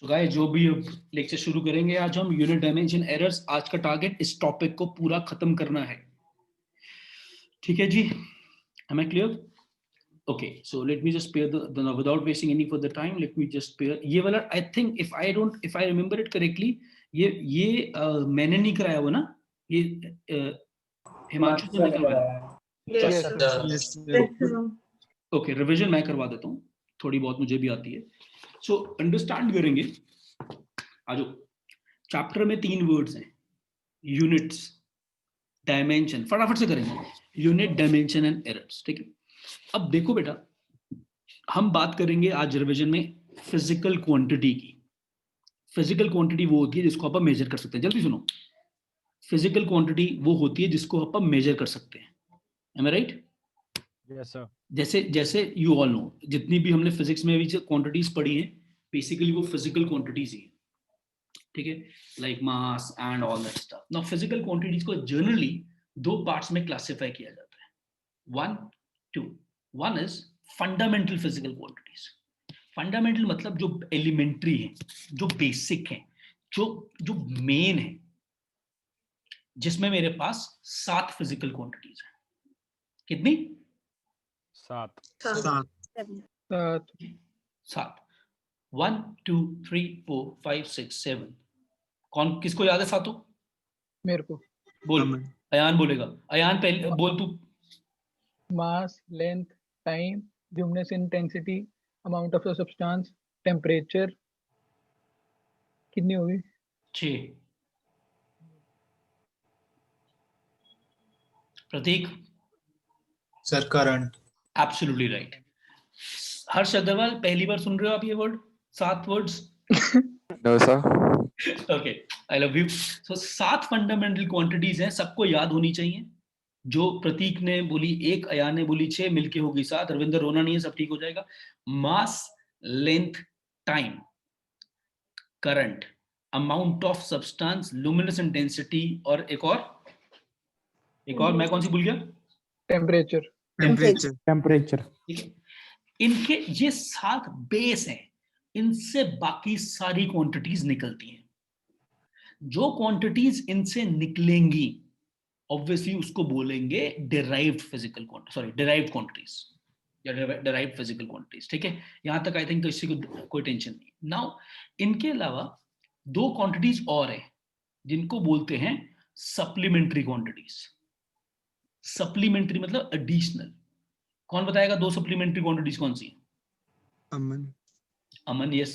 So guys, जो भी lecture शुरू करेंगे आज हम यूनिट डायमेंशन एरर्स, आज का टारगेट इस टॉपिक को पूरा खत्म करना है। ठीक है जी, am I clear? Okay, so let me just spare the without wasting any further time, let me just spare ये वाला। I think if I remember it correctly, ये मैंने नहीं कराया हुआ ना, ये हिमांशु सर ने करवाया। Yes. ओके, रिवीजन मैं करवा देता हूँ, थोड़ी बहुत मुझे भी आती है। सो अंडरस्टैंड करेंगे। आजो, चैप्टर में 3 वर्ड्स हैं, यूनिट्स, डायमेंशन, फटाफट से करेंगे, यूनिट, डायमेंशन एंड एरर्स। ठीक है, अब देखो बेटा, हम बात करेंगे आज रिवीजन में फिजिकल क्वांटिटी की। फिजिकल क्वांटिटी वो होती है जिसको आप मेजर कर सकते हैं। जल्दी सुनो, फिजिकल क्वांटिटी वो होती है जिसको आप मेजर कर सकते हैं। एम आई राइट? Yes sir. जैसे जैसे यू ऑल नो, जितनी भी हमने फिजिक्स में भी क्वांटिटीज पढ़ी हैं, बेसिकली वो फिजिकल क्वांटिटीज ही है। ठीक है, like mass and all that stuff. Now physical quantities को जनरली 2 पार्ट्स में क्लासिफाई किया जाता है, 1, 2। One is fundamental physical quantities. Fundamental मतलब जो एलिमेंट्री है, जो बेसिक है, जो मेन है, जिसमें मेरे पास 7 फिजिकल क्वांटिटीज है। कितनी? 7। 7। 1 2 3 4 5 6 7। कौन, किसको याद है सातों? मेरे को। बोल, अयान बोलेगा। अयान पहले बोल तू। Mass, length, time, luminous intensity, amount of substance, temperature. कितनी होगी? 6। Prateek? Sir current. Absolutely right. Harsh Agarwal, पहली बार सुन रहे हो आप ये word, 7 words? No sir. Okay, I love you. So 7 fundamental quantities हैं, सबको याद होनी चाहिए। जो प्रतीक ने बोली 1, अयान ने बोली 6, मिलके होगी 7। रविंद्र, रोना नहीं है, सब ठीक हो जाएगा। Mass, length, time, current, amount of substance, luminous intensity, और एक और मैं कौन सी भूल गया? टेम्परेचर। ठीक है, इनके ये 7 बेस हैं, इनसे बाकी सारी क्वांटिटीज निकलती हैं। जो क्वांटिटीज इनसे निकलेंगी ऑब्वियसली उसको बोलेंगे डिराइव्ड क्वांटिटीज या डिराइव्ड फिजिकल क्वांटिटीज। ठीक है, यहां तक आई थिंक किसी को कोई टेंशन नहीं। नाउ इनके अलावा 2 क्वांटिटीज और हैं जिनको बोलते हैं सप्लीमेंट्री क्वांटिटीज। सप्लीमेंट्री मतलब एडिशनल। कौन बताएगा 2 सप्लीमेंट्री क्वांटिटीज कौन सी? Aman, yes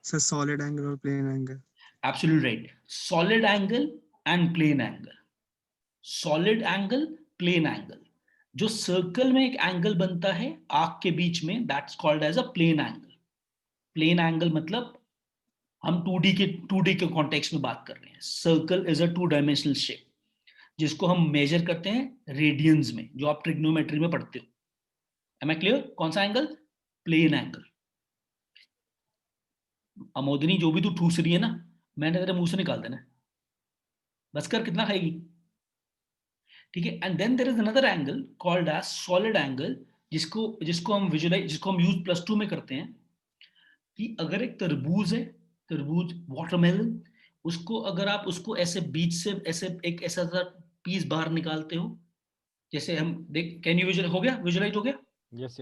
sir, solid angle और plane angle. Absolutely right. Solid angle and plane angle. Solid angle, plane angle. जो सर्कल में एक एंगल बनता है आर्क के बीच में, that's called as a plane angle. Plane angle मतलब हम 2D के कॉन्टेक्स्ट में बात कर रहे हैं। Circle is a 2 dimensional shape जिसको हम मेजर करते हैं रेडियंस में, जो आप ट्रिग्नोमेट्री में पढ़ते हो। Am I clear? कौन सा एंगल? Plane angle. अमोदनी, जो भी तू ठूस रही है ना, मैंने तेरे मुंह से निकाल देना। बस कर, कितना खाएगी? ठीक है, and then there is another angle called as solid angle, जिसको हम यूज +2 में करते हैं। कि अगर एक तरबूज है, तरबूज, वाटरमेलन, उसको अगर आप उसको ऐसे बीच से ऐसा पीस बाहर निकालते हो, जैसे हम देख, कैन यू विजुअलाइज? हो गया, विजुअलाइज हो गया? Yes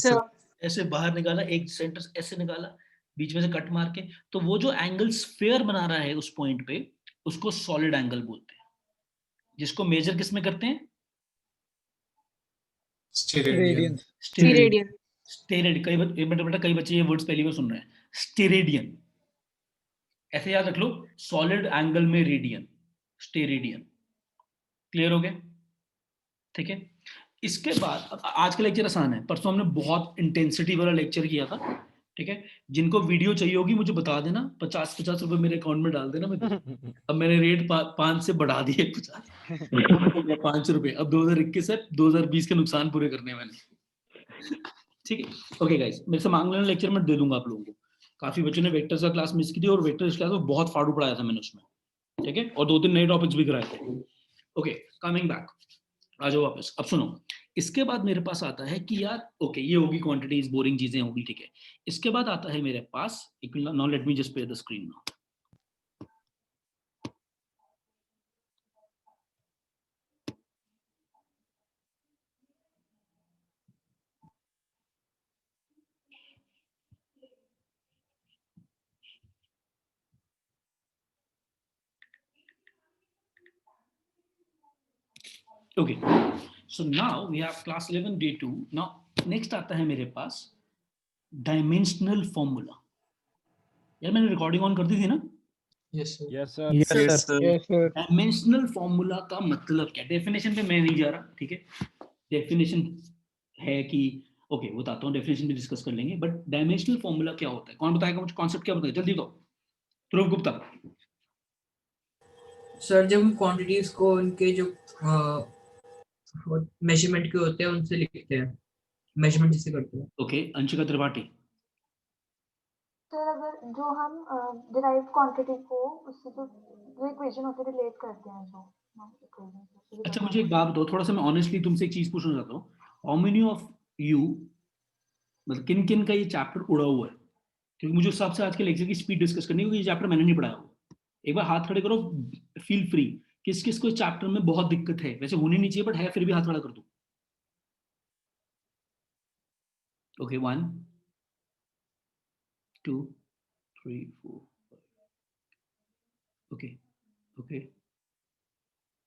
sir. ऐसे बाहर निकाला, एक सेंटर ऐसे निकाला, बीच में से कट मार के, तो वो जो एंगल स्फीयर बना रहा है उस पॉइंट पे, उसको सॉलिड एंगल बोलते हैं। जिसको मेजर किस में करते हैं? स्टेरेडियन। कई बच्चे ये वर्ड्स पहली बार सुन रहे हैं। स्टेरेडियन, ऐसे याद रख लो, सॉलिड एंगल में रेडियन, स्टेरेडियन। क्लियर हो गया? ठीक है, इसके बाद आज का लेक्चर आसान है। परसों हमने बहुत इंटेंसिटी वाला लेक्चर किया था। ठीक है, जिनको वीडियो चाहिए होगी मुझे बता देना, 50 रुपए मेरे अकाउंट में डाल देना। मैं अब मैंने रेट 5 से बढ़ा दिए 50 500 रुपए। अब 2021 से 2020 के नुकसान पूरे करने हैं मैंने। ठीक है, ओके गाइस, मेरे से मांग लेना, लेक्चर में दे दूंगा आप लोगों को। काफी बच्चों ने वेक्टर्स का क्लास मिस की थी, और वेक्टर्स क्लास में बहुत फाड़ू पढ़ाया था मैंने उसमें। ठीक है, और 2-3 नए टॉपिक्स भी कराए थे। ओके, कमिंग बैक, आ जाओ वापस। अब सुनो, इसके बाद मेरे पास आता है कि यार ओके ये होगी क्वांटिटीज, बोरिंग चीजें होगी, ठीक है। इसके बाद आता है मेरे पास, now let me just play the screen now. Okay, so now we have class 11 day 2। Now next आता है मेरे पास डायमेंशनल फॉर्मूला। यार मैंने रिकॉर्डिंग ऑन कर दी थी ना? Yes, sir. Yes, sir. Yes, Yes, sir. sir. Yes, sir. Dimensional formula का मतलब क्या? डेफिनेशन पे मैं नहीं जा रहा, ठीक है। डेफिनेशन है कि ओके बताता हूँ, डेफिनेशन भी डिस्कस कर लेंगे, बट डायमेंशनल फॉर्मूला क्या होता है? कौन बताएगा मुझे? कॉन्सेप्ट क्या बताएगा? जल्दी बताओ, ध्रुव गुप्ता। सर जब हम क्वांटिटीज को उनके जो मेजरमेंट के होते हैं उनसे लिखते हैं, मेजरमेंट जिसे करते हैं। ओके, अंशिका त्रिपाठी। सर अगर जो हम डिराइव्ड क्वांटिटी को उससे जो इक्वेशन होती है रिलेट करते हैं, जो इक्वेशन। अच्छा मुझे एक बात बताओ, थोड़ा सा मैं ऑनेस्टली तुमसे एक चीज पूछना चाहता हूँ। हाउ मेनी ऑफ यू, मतलब किन किन का ये चैप्टर उड़ा हुआ है? क्योंकि मुझे उस हिसाब से आज के लेक्चर की स्पीड डिस्कस करनी है, क्योंकि ये चैप्टर मैंने नहीं पढ़ाया हुआ। एक बार हाथ खड़े करो, फील फ्री। किस किस को इस चैप्टर में बहुत दिक्कत है? वैसे होनी नहीं चाहिए बट है, फिर भी हाथ खड़ा कर दो। Okay, 1 2 3 4 okay okay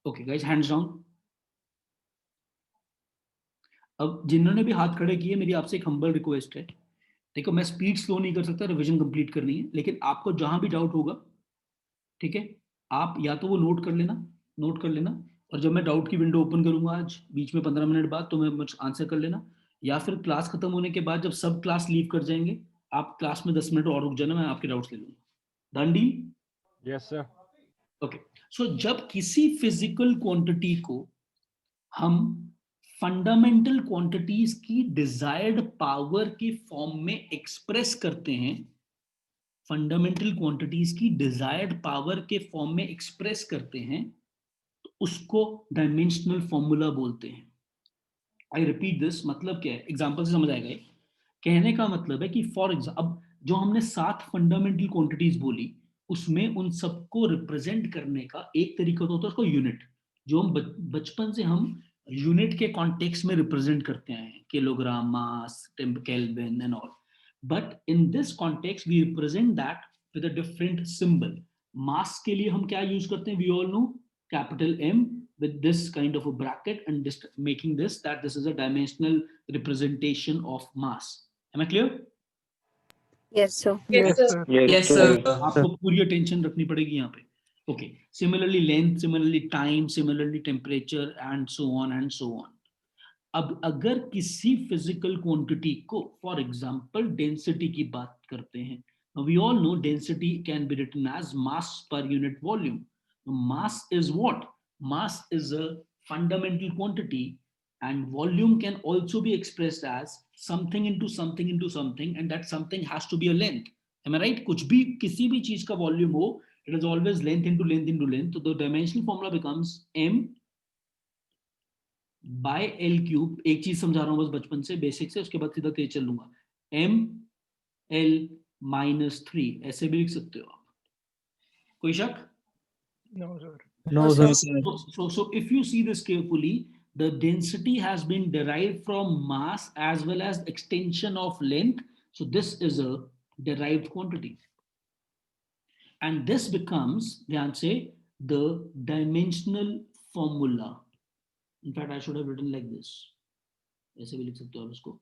okay guys, hands down. अब जिन्होंने भी हाथ खड़े किए, मेरी आपसे एक हम्बल रिक्वेस्ट है। देखो मैं स्पीड स्लो नहीं कर सकता, रिवीजन कंप्लीट करनी है, लेकिन आपको जहां भी डाउट होगा, ठीक है, आप या तो वो नोट कर लेना, और जब मैं डाउट की विंडो ओपन करूंगा आज बीच में 15 मिनट बाद, तो मैं मुझे आंसर कर लेना। या फिर क्लास खत्म होने के बाद जब सब क्लास लीव कर जाएंगे, आप क्लास में 10 मिनट और रुक जाना, मैं आपके डाउट्स ले लूंगा। Done deal? Yes, sir. Okay, so जब किसी फिजिकल क्वांटिटी को हम फंडामेंटल क्वांटिटीज की डिजायर्ड पावर के फॉर्म में एक्सप्रेस करते हैं, फंडामेंटल क्वांटिटीज की डिजायर्ड पावर के फॉर्म में एक्सप्रेस करते हैं, तो उसको डायमेंशनल फॉर्मूला बोलते हैं। आई रिपीट दिस, मतलब क्या है? एग्जांपल से समझ आएगा ये। कहने का मतलब है कि फॉर एग्जाम्पल, अब जो हमने 7 फंडामेंटल क्वांटिटीज बोली, उसमें उन सबको रिप्रेजेंट करने का एक तरीका तो होता है उसको यूनिट, जो हम बचपन से हम यूनिट के कॉन्टेक्स्ट में रिप्रेजेंट करते हैं, kilogram, mass, kelvin and all. But in this context we represent that with a different symbol. Mass के लिए हम क्या यूज करते हैं? We all know, capital M with this kind of a bracket, and just making this that this is a dimensional representation of mass. Am I clear? Yes, sir. Yes, sir. Yes, sir. आपको पूरी attention रखनी पड़ेगी यहाँ पे। Okay, similarly length, similarly time, similarly temperature and so on and so on. अब अगर किसी physical quantity को, फॉर एग्जांपल डेंसिटी की बात करते हैं, we all know density can be written as mass per unit volume. Mass is what? Mass is a fundamental quantity, and volume can also be expressed as something into something into something, and that something has to be a length. Am I right? कुछ भी, किसी भी चीज का volume हो, it is always length into length into length. So the dimensional formula becomes m by l cube. एक चीज समझा रहा हूँ बस बचपन से, बेसिक से, उसके बाद सीधा तेज चल लूंगा। m l minus 3, ऐसे भी लिख सकते हो आप। कोई शक? No, sir. No, sir. So if you see this carefully, the density has been derived from mass as well as extension of length. So this is a derived quantity. And this becomes, ध्यान से, the dimensional formula. In fact, I should have written like this. ऐसे भी लिख सकते हो उसको,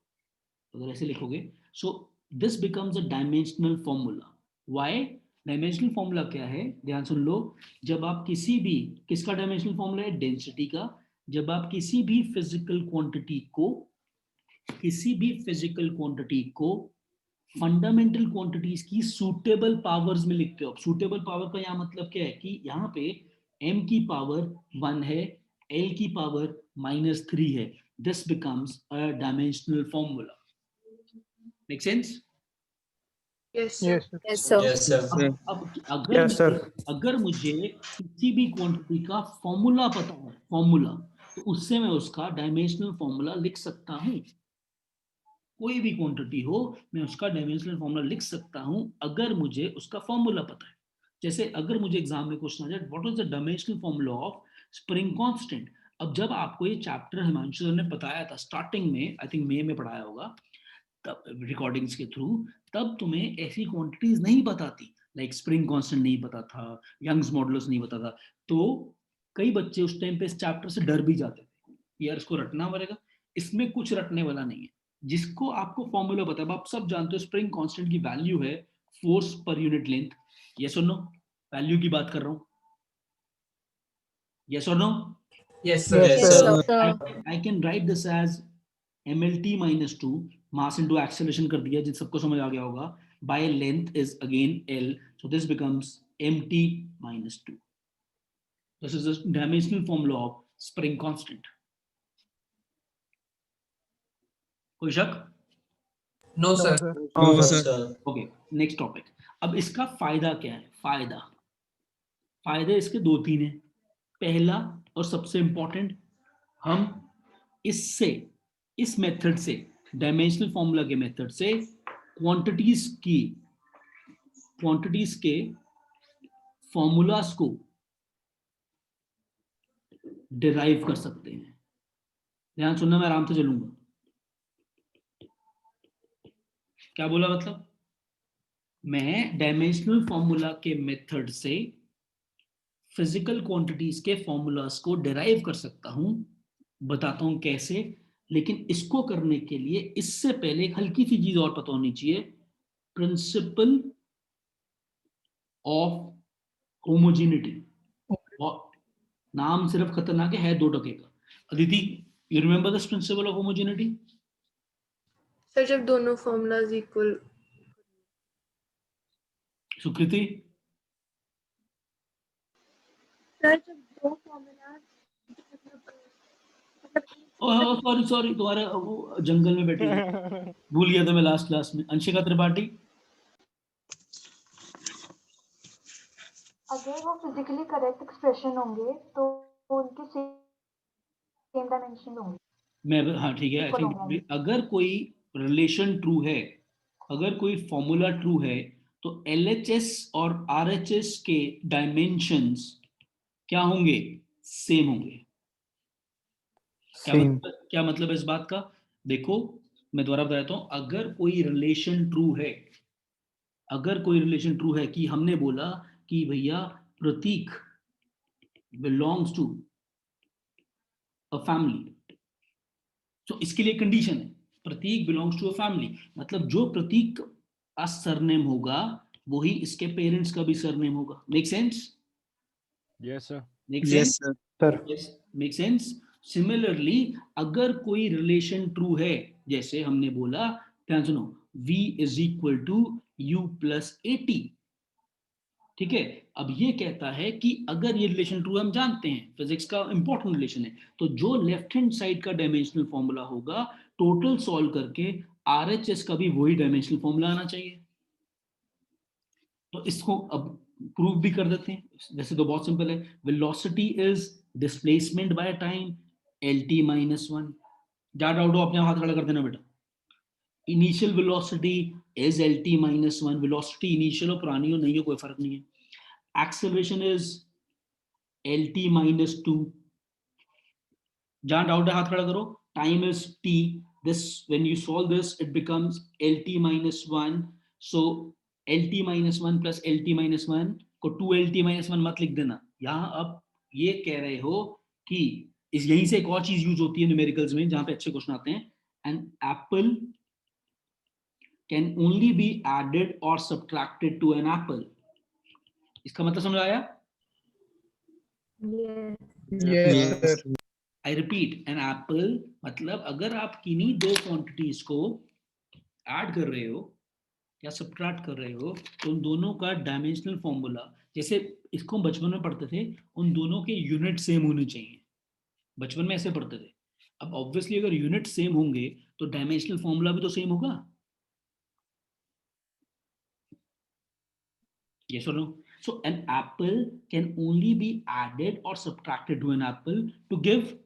अगर ऐसे लिखोगे. So this becomes a dimensional formula. Why? Dimensional formula क्या है? ध्यान सुन लो। जब आप किसी भी, किसका डायमेंशनल फॉर्मूला है? डेंसिटी का। जब आप किसी भी फिजिकल क्वांटिटी को फंडामेंटल क्वांटिटीज की सूटेबल पावर्स में लिखते हो। सूटेबल पावर का यहाँ मतलब क्या है कि यहाँ पे m की पावर 1 है, l की पावर -3 है। This becomes a dimensional formula. Make sense? Yes, Yes, sir. Yes, sir. Yes, sir. अब अगर मुझे किसी भी क्वांटिटी का फॉर्मूला पता है, फॉर्मूला, तो उससे मैं उसका डायमेंशनल फॉर्मूला लिख सकता हूं। कोई भी क्वांटिटी हो मैं उसका डायमेंशनल फॉर्मूला लिख सकता हूं अगर मुझे उसका फॉर्मूला पता है। जैसे अगर मुझे एग्जाम में क्वेश्चन आ जाए what is the dimensional formula of spring constant, अब जब आपको ये चैप्टर हिमांशु सर ने बताया था स्टार्टिंग में, आई थिंक मई में पढ़ाया होगा तब रिकॉर्डिंग्स के थ्रू, तब तुम्हें ऐसी क्वांटिटीज नहीं पता थी, लाइक स्प्रिंग कांस्टेंट नहीं पता था, यंग्स मॉडुलस नहीं पता था। तो कई बच्चे उस टाइम पे इस चैप्टर से डर भी जाते थे, यार इसको रटना पड़ेगा। इसमें कुछ रटने वाला नहीं है, जिसको आपको फॉर्मूला पता है। आप सब जानते हो स्प्रिंग कांस्टेंट की वैल्यू है force per unit length. Yes और नो? वैल्यू की बात कर रहा हूं, यस और no? Yes, sir. Yes, Yes, sir. sir. I can write this as mlt minus 2 mass into acceleration कर दिया, जिन सबको समझ आ गया होगा, by length is again L, so this becomes mt minus 2. This is the dimensional formula of spring constant. कोई शक? No, No, sir. sir. No, sir. Okay, next topic. अब इसका फायदा क्या है? फायदे इसके दो तीन है। पहला और सबसे इंपॉर्टेंट, हम इससे, इस मेथड से, डायमेंशनल फॉर्मूला के मेथड से क्वांटिटीज के फॉर्मूलाज को डिराइव कर सकते हैं। ध्यान सुनना, मैं आराम से चलूंगा। क्या बोला? मतलब मैं डायमेंशनल फॉर्मूला के मेथड से फिजिकल क्वांटिटीज के फॉर्मूलाज को डिराइव कर सकता हूं। बताता हूं कैसे, लेकिन इसको करने के लिए इससे पहले एक हल्की सी चीज और पता होनी चाहिए, प्रिंसिपल ऑफ होमोजेनिटी। नाम सिर्फ खतरनाक है 2 टके का। Aditi, you remember this principle of homogeneity? Sir जब दोनों फॉर्मूलाज इक्वल। सुकृति? सर जब दो फॉर्मूलाज सॉरी सॉरी, तुम्हारे वो जंगल में बैठी है, भूल गया था मैं लास्ट क्लास में। अंशिका त्रिपाठी? अगर वो फिजिकली करेक्ट एक्सप्रेशन होंगे तो उनके सेम डायमेंशन होंगे, मैं, हाँ ठीक है, आई इक्वल होंगे। थिंक अगर कोई रिलेशन ट्रू है, अगर कोई फॉर्मूला ट्रू है, तो LHS और RHS के डायमेंशंस क्या होंगे? सेम होंगे। Same. क्या मतलब है इस बात का? देखो मैं दोबारा बता देता हूं, अगर कोई रिलेशन ट्रू है, अगर कोई रिलेशन ट्रू है कि हमने बोला कि भैया प्रतीक बिलोंग्स टू अ फैमिली, तो इसके लिए कंडीशन है प्रतीक बिलोंग्स टू अ फैमिली, मतलब जो प्रतीक का सरनेम होगा वही इसके पेरेंट्स का भी सरनेम होगा। Make sense? Yes, sir. Make Yes, sense? sir. Yes, make sense. Similarly अगर कोई रिलेशन ट्रू है, जैसे हमने बोला, ध्यान सुनो, V is equal to U plus AT, ठीक है। अब ये कहता है कि अगर ये रिलेशन ट्रू, हम जानते हैं फिजिक्स का इंपॉर्टेंट रिलेशन है, तो जो लेफ्ट हैंड साइड का डायमेंशनल फॉर्मूला होगा, टोटल सॉल्व करके RHS का भी वही डायमेंशनल फॉर्मूला आना चाहिए। तो इसको अब प्रूव भी कर देते हैं। वैसे तो बहुत सिंपल है, velocity is displacement by time, LT minus 1। ज्यादा डाउट हो अपने हाथ खड़ा कर देना बेटा। Initial velocity is LT minus 1, velocity initial हो पुरानी हो नहीं हो कोई फर्क नहीं है। एक्सेलरेशन इज LT माइनस 2, जहां डाउट है हाथ खड़ा करो। Time is T, this when you solve this it becomes LT minus 1, so LT minus 1 plus LT minus 1 को 2LT minus 1 मत लिख देना यहाँ। अब ये कह रहे हो कि इस यहीं से एक और चीज यूज होती है न्यूमेरिकल्स में जहां पे अच्छे क्वेश्चन आते हैं, an apple can only be added और सब्ट्रैक्टेड टू एन एप्पल। इसका मतलब समझ आया? Yes, sir. I repeat, an apple मतलब अगर आप किन्हीं दो क्वांटिटीज को ऐड कर रहे हो या सब्ट्रैक्ट कर रहे हो, तो उन दोनों का डायमेंशनल फॉर्मूला, जैसे इसको हम बचपन में पढ़ते थे, उन दोनों के यूनिट सेम होने चाहिए। बचपन में ऐसे पढ़ते थे। अब ऑब्वियसली अगर यूनिट सेम होंगे तो डायमेंशनल फॉर्मूला भी तो सेम होगा। Yes or no? So an apple can only be added or subtracted to an apple to give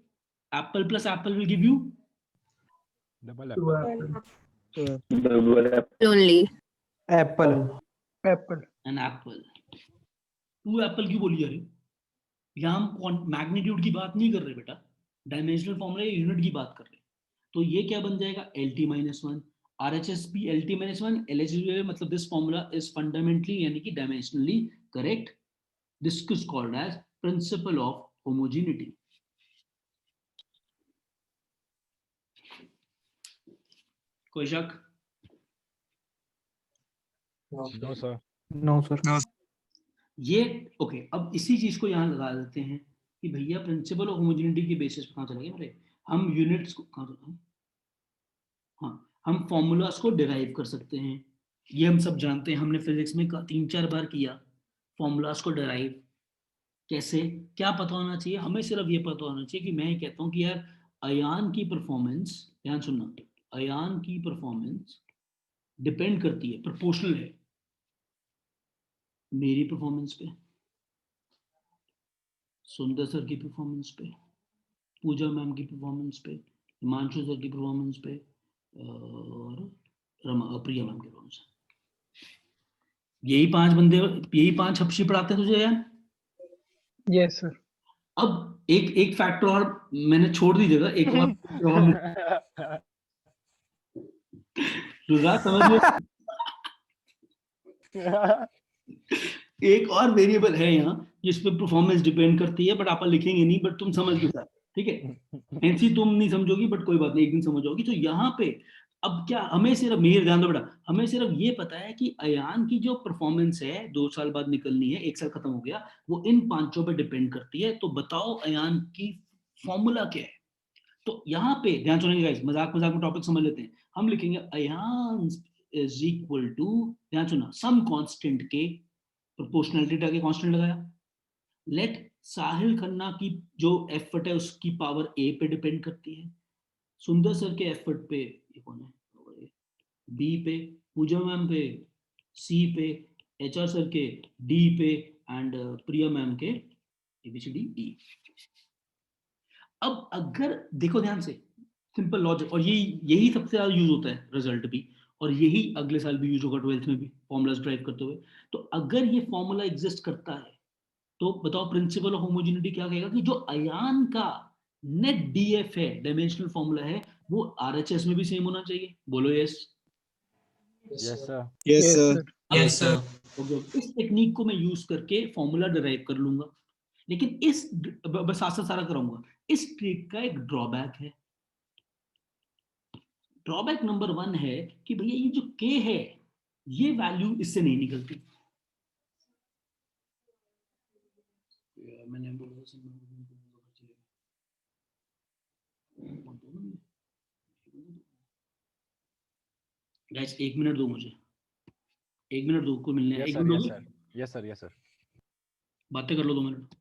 Apple plus apple will give you Double Two apple. apple. only. Apple. Apple. an apple. 2 Apple क्यों बोली जा रही? यहाँ हम magnitude की बात नहीं कर रहे बेटा, डायमेंशनल फॉर्मूला या यूनिट की बात कर रहे हैं. तो ये क्या बन जाएगा? LT minus 1. RHS भी LT minus 1, LHS भी, मतलब दिस फॉर्मूला इज फंडामेंटली यानी कि dimensionally correct. This is called as principle of homogeneity. कोई शक? No, sir. No, sir. ये ओके. अब इसी चीज को यहाँ लगा देते हैं कि भैया प्रिंसिपल ऑफ होमोजेनिटी की बेसिस पे कहाँ चले गए? हम यूनिट्स को कहाँ चले? हाँ, हम फॉर्मूलास को डिराइव कर सकते हैं. ये हम सब जानते हैं, हमने फिजिक्स में 3-4 बार किया. फॉर्मूलास को डिराइव कैसे, क्या पता होना चाहिए? हमें सिर्फ ये पता होना चाहिए कि मैं ये कहता हूँ कि यार अयान की परफॉर्मेंस, ध्यान सुनना, अयान की परफॉर्मेंस डिपेंड करती है, प्रोपोर्शनल है मेरी परफॉर्मेंस पे, सुंदर सर की परफॉर्मेंस पे, पूजा मैम की परफॉर्मेंस पे, हिमांशु सर की परफॉर्मेंस पे, और प्रिया मैम की परफॉर्मेंस. यही 5 बंदे, यही 5 हफ्शी पढ़ाते हैं तुझे यार. Yes, sir. अब एक फैक्टर और मैंने छोड़ दी जगह, एक और रुद्रा समझ लो, एक और वेरिएबल है यहाँ जिस पे परफॉर्मेंस डिपेंड करती है, बट आप लिखेंगे नहीं, बट तुम समझ लो सर, ठीक है? एनसी तुम नहीं समझोगी, बट कोई बात नहीं, एक दिन समझोगी. तो यहाँ पे अब क्या, हमें सिर्फ, मेरे ध्यान दो बेटा, हमें सिर्फ ये पता है कि अयान की जो परफॉर्मेंस है 2 साल बाद निकलनी है, 1 साल खत्म हो गया, वो इन 5 पे डिपेंड करती है. तो बताओ अयान की फॉर्मूला क्या है? तो यहाँ पे ध्यान सुनेंगे गाइस, मजाक मजाक में टॉपिक समझ लेते हैं. हम लिखेंगे अयान इज इक्वल टू, ध्यान सुना, सम कांस्टेंट के, प्रोपोर्शनैलिटी के कांस्टेंट लगाया, लेट साहिल खन्ना की जो एफर्ट है उसकी पावर ए पे डिपेंड करती है, सुंदर सर के एफर्ट पे, ये कौन है, बी पे, पूजा मैम पे सी पे, HR सर के डी पे, एंड प्रिया मैम के ABCD E. अब अगर देखो ध्यान से, सिंपल लॉजिक, और यही सबसे ज्यादा यूज होता है रिजल्ट भी, और यही अगले साल भी यूज होगा 12th में भी फॉर्मूलाज ड्राइव करते हुए. तो अगर ये फॉर्मूला एग्जिस्ट करता है तो बताओ प्रिंसिपल ऑफ होमोजेनिटी क्या कहेगा कि जो अयान का नेट DF है, डायमेंशनल फॉर्मूला है, वो RHS में भी सेम होना चाहिए. बोलो yes. Yes, sir. Yes, Yes, sir. sir. Yes, sir. Okay, इस टेक्निक को मैं यूज करके फॉर्मूला डिराइव कर लूंगा. लेकिन इस बस साथ साथ सारा कराऊंगा. इस ट्रिक का एक ड्रॉबैक है. ड्रॉबैक नंबर 1 है कि भैया ये जो K है, ये वैल्यू इससे नहीं निकलती. मैंने बोला गाइस, 1 मिनट दो मुझे, 1 मिनट दो, को मिलने हैं. Yes, 1 sir. मिनट Yes, दो, sir. Yes, sir. Yes, sir. बातें कर लो 2 मिनट.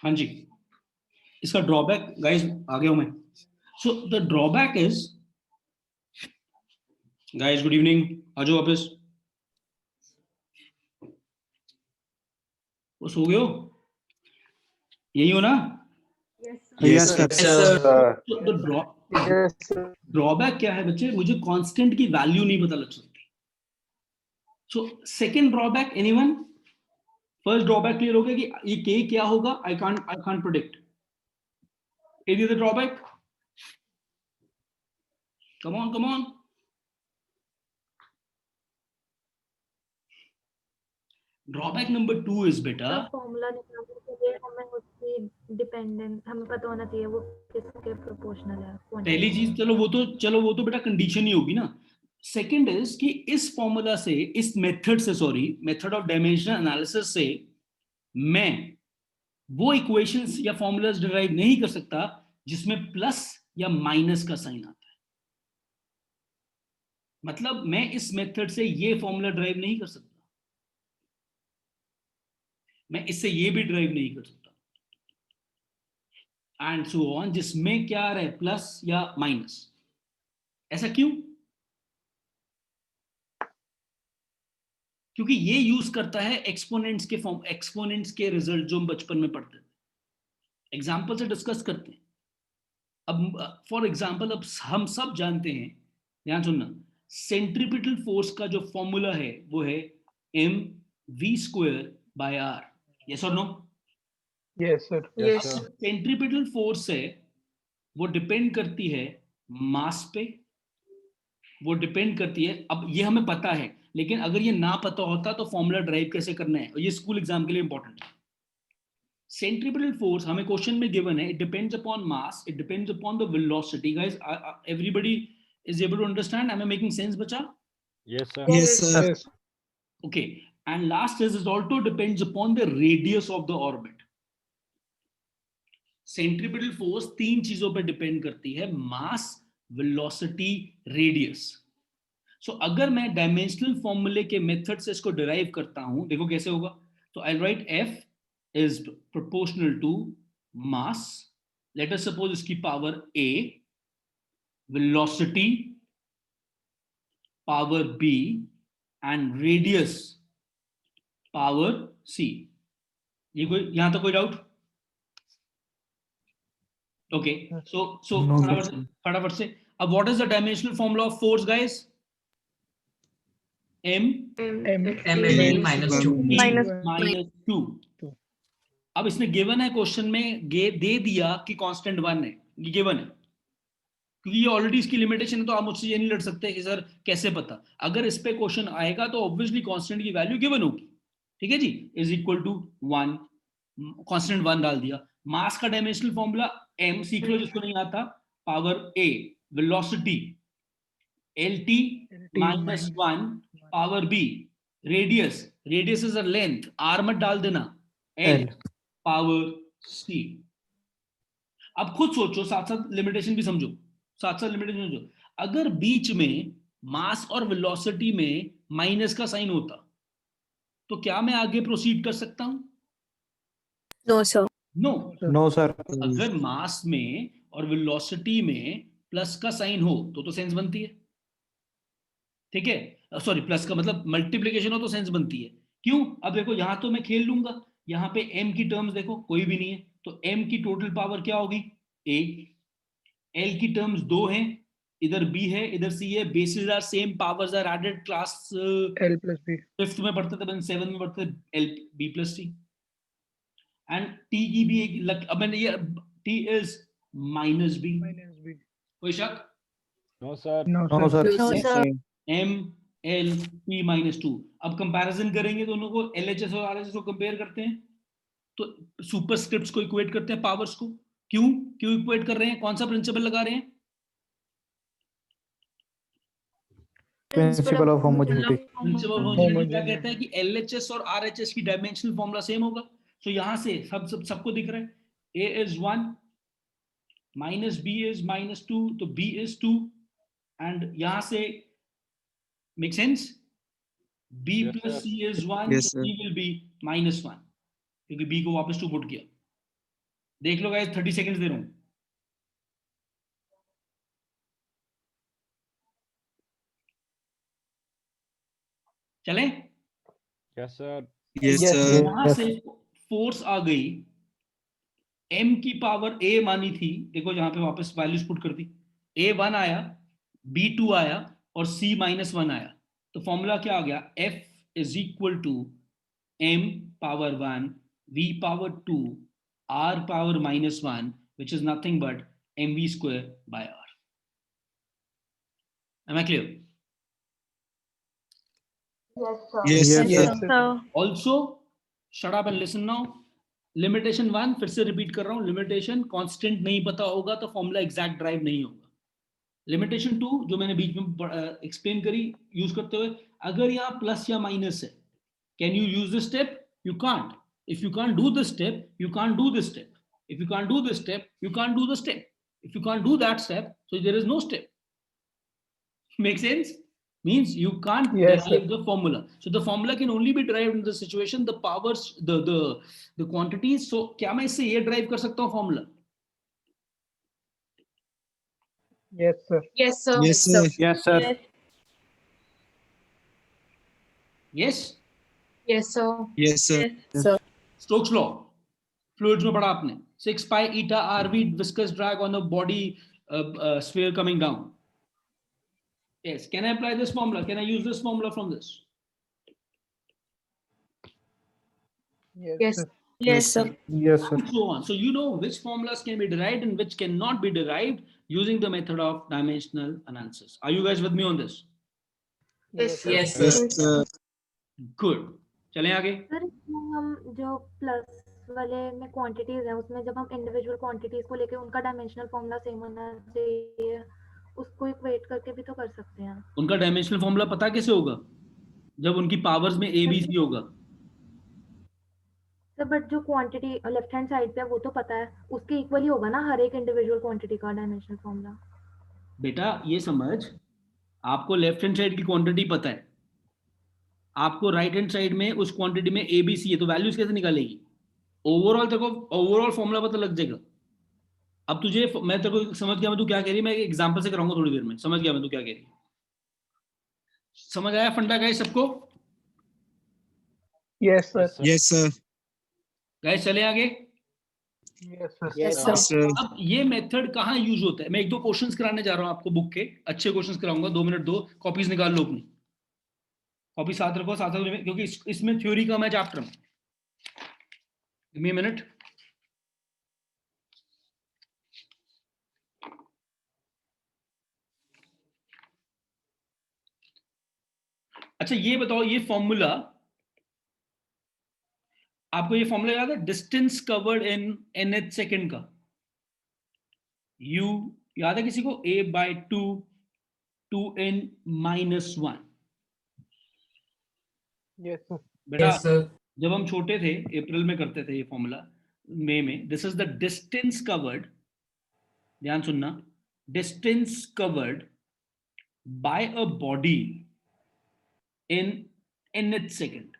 हाँ जी, इसका ड्रॉबैक गाइस आ गया हूं मैं. So the drawback is guys, good evening, आ जाओ वापस. वो सो गए हो, यही हो ना? Yes, sir. तो Yes, sir. ड्रॉबैक क्या है बच्चे? मुझे कांस्टेंट की वैल्यू नहीं पता लग सकती. So second drawback, anyone? First drawback clear हो गया कि ये के क्या होगा? I can't predict. Any other drawback? Come on. Drawback number 2 is बेटा, फॉर्मूला निकालने के लिए हमें उसकी डिपेंडेंट हमें पता होना चाहिए वो किसके प्रोपोर्शनल है. पहली चीज, चलो वो तो बेटा कंडीशन ही होगी ना. सेकंड इज कि इस फॉर्मूला से, इस मेथड से, मेथड ऑफ डायमेंशनल एनालिसिस से मैं वो इक्वेशंस या फॉर्मूलाज डिराइव नहीं कर सकता जिसमें प्लस या माइनस का साइन आता है. मतलब मैं इस मेथड से ये फॉर्मूला डिराइव नहीं कर सकता, मैं इससे ये भी डिराइव नहीं कर सकता, एंड सो ऑन, जिसमें क्या रहे, प्लस या माइनस. ऐसा क्यों? क्योंकि ये यूज करता है एक्सपोनेंट्स के फॉर्म, एक्सपोनेंट्स के रिजल्ट जो हम बचपन में पढ़ते थे. एग्जाम्पल से डिस्कस करते हैं. अब फॉर एग्जाम्पल, अब हम सब जानते हैं, ध्यान सुनना, सेंट्रीपिटल फोर्स का जो फॉर्मूला है वो है mv²/r. यस और no? Yes, sir. Yes. Centripetal force है वो डिपेंड करती है मास पे, वो डिपेंड करती है. अब ये हमें पता है, लेकिन अगर ये ना पता होता तो फॉर्मूला ड्राइव कैसे करना है, और ये स्कूल एग्जाम के लिए इंपॉर्टेंट है. सेंट्रीपिटल फोर्स हमें क्वेश्चन में गिवन है, it depends upon mass, it depends upon the velocity. Guys, everybody is able to understand? Am I making sense बच्चा? Yes, sir. Yes, sir. Yes. Okay, and last is it also depends upon the radius of the orbit. Centripetal force 3 चीजों पर depend करती है, मास, velocity, radius. सो अगर मैं dimensional फॉर्मूले के method से इसको डिराइव करता हूं, देखो कैसे होगा. तो I write F is proportional to mass, let us suppose इसकी power A, velocity power B and radius power C. ये कोई, यहां तक कोई डाउट? ओके, सो No, फटाफट से अब what is the dimensional formula of force guys? M ml -2. -2. अब इसने गिवन है क्वेश्चन में, दे दिया कि कांस्टेंट 1 है, ये गिवन है, क्योंकि ये ऑलरेडी इसकी लिमिटेशन है. तो आप मुझसे ये नहीं लड़ सकते कि सर कैसे पता. अगर इस पे क्वेश्चन आएगा तो ऑब्वियसली कांस्टेंट की वैल्यू गिवन होगी. ठीक है जी, इज इक्वल टू 1, कांस्टेंट 1 डाल दिया. मास का डायमेंशनल फॉर्मूला m, सीख लो जिसको नहीं आता, power a, velocity lt -1 power b, radius is a length, r मत डाल देना, l पावर c. अब खुद सोचो, साथ साथ लिमिटेशन भी समझो, अगर बीच में मास और वेलोसिटी में माइनस का साइन होता तो क्या मैं आगे प्रोसीड कर सकता हूं? No, sir. No. No, sir. अगर मास में और वेलोसिटी में प्लस का साइन हो तो सेंस बनती है. ठीक है, सॉरी, प्लस का मतलब मल्टीप्लिकेशन हो तो सेंस बनती है. क्यों? अब देखो, यहां तो मैं खेल लूंगा, यहां पे m की टर्म्स देखो कोई भी नहीं है, तो m की टोटल पावर क्या होगी? a. l की टर्म्स 2 हैं, इधर b है इधर c है, basis are same, powers are added. Class L plus B. 5th में पढ़ते थे, 7th में पढ़ते थे, l b plus c. And t की भी एक, अब मैंने ये t is minus b. Minus B. कोई शक? No, sir. No, No, sir. sir. No, sir. m l p -2. अब कंपैरिजन करेंगे दोनों को, LHS और RHS को कंपेयर करते हैं, तो सुपरस्क्रिप्ट्स को इक्वेट करते हैं पावर्स को. क्यों इक्वेट कर रहे हैं? कौन सा प्रिंसिपल लगा रहे हैं? Principle of homogeneity. Principal of homogeneity क्या कहता है कि LHS और RHS की डायमेंशनल फॉर्मूला सेम होगा. तो यहां से सबको दिख रहा है, a is 1 minus b is -2, तो b is 2, एंड यहां से make sense, b Yes, plus sir. c is 1, Yes, so c will be -1, क्योंकि b को वापस 2 पुट किया. देख लो गाइस, 30 सेकंड्स दे रहा हूं। चलें? Yes, sir. Yes, Yes, sir. sir. यहां से फोर्स आ गई, m की पावर a मानी थी, देखो जहां पे वापस वैल्यूज पुट कर दी, a1 आया, b2 आया और c -1 आया। तो फॉर्मूला क्या आ गया? f is equal to m power 1 v power 2 r power -1 which is nothing but mv square by r. Am I clear? Yes, sir. Yes, Yes, sir. sir. Also, shut up and listen now. Limitation 1 फिर से repeat कर रहा हूं, limitation constant नहीं पता होगा तो formula exact drive नहीं होगा। लिमिटेशन 2 जो मैंने बीच में एक्सप्लेन करी यूज करते हुए, अगर यहाँ प्लस या माइनस है, can you use this step? You can't. If you can't do this step, you can't do this step. If you can't do this step, you can't do the step. If you can't do that step, so there is no step. Make sense? Means you can't Yes, sir. derive the formula. So the formula can only be derived in the situation, the powers, the quantities. So क्या मैं इससे ये derive कर सकता हूँ formula? Yes, sir. Yes, sir. Yes, sir. Yes, sir. Yes? Yes, sir. Yes, sir. Stokes law. Fluids में पढ़ा आपने. 6 pi eta RV viscous drag on a body sphere coming down. Yes. Can I apply this formula? Can I use this formula from this? Yes, Yes. sir. Yes, sir. Yes, sir. And so on. So you know which formulas can be derived and which cannot be derived using the method of dimensional analysis. Are you guys with me on this? Yes, sir. Yes, Yes, sir. sir. Good. चलें आगे. Sir इसमें हम जो plus वाले में quantities है, उसमें जब हम इंडिविजुअल क्वांटिटीज को लेके उनका डायमेंशनल फॉर्मूला सेम होना चाहिए, उसको इक्वेट करके भी तो कर सकते हैं। उनका डायमेंशनल फॉर्मूला पता कैसे होगा? जब उनकी पावर्स में ए बी सी होगा। सर बट जो क्वांटिटी लेफ्ट हैंड साइड पे है वो तो पता है, उसके इक्वल ही होगा ना हर एक इंडिविजुअल क्वांटिटी का डायमेंशनल फॉर्मूला। बेटा ये समझ, आपको लेफ्ट हैंड साइड की क्वांटिटी पता है, आपको राइट हैंड साइड में उस क्वांटिटी में ए बी सी है, तो वैल्यूज कैसे निकालेगी? ओवरऑल देखो, ओवरऑल फॉर्मूला पता लग जाएगा। अब तुझे, मैं तेरे को समझ गया मैं तू क्या कह रही है, मैं एक एग्जांपल से कराऊंगा थोड़ी देर में, समझ गया मैं तू क्या कह रही है। समझ आया फंडा गाइस सबको? Yes, sir. Yes, sir. Yes, sir. Guys चले आगे। Yes, sir. Yes, sir. Yes, sir. अब ये मेथड कहाँ यूज होता है? मैं एक दो क्वेश्चंस कराने जा रहा हूँ आपको, बुक के अच्छे क्वेश्चंस कराऊंगा, 2 मिनट दो, कॉपीज निकाल लो अपनी, कॉपी साथ रखो, साथ में, क्योंकि इसमें थ्योरी का मैं चैप्टर हूँ। Give me a minute. अच्छा ये बताओ, ये फॉर्मूला आपको, ये फॉर्मूला याद है distance covered in nth second का? u याद है किसी को? a/2 2n -1। Yes, sir. बेटा Yes, sir. जब हम छोटे थे, अप्रैल में करते थे ये फॉर्मूला, मई में। This is the distance covered, ध्यान सुनना, distance covered by a body in nth second,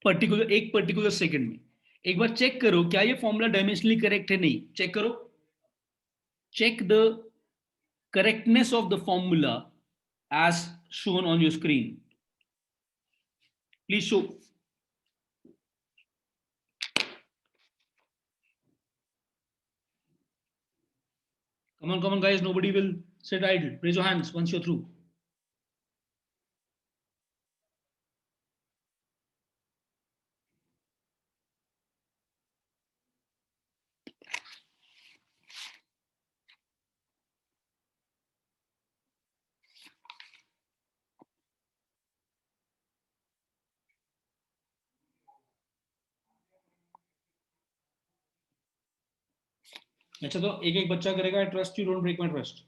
particular, एक पर्टिकुलर सेकंड में। एक बार चेक करो क्या ये फॉर्मूला डायमेंशनली करेक्ट है? नहीं, चेक करो, check the correctness of the formula as shown on your screen. Please show. Come on guys, nobody will sit idle. Raise your hands once you're through. अच्छा तो एक एक बच्चा करेगा। Trust you, don't break my trust.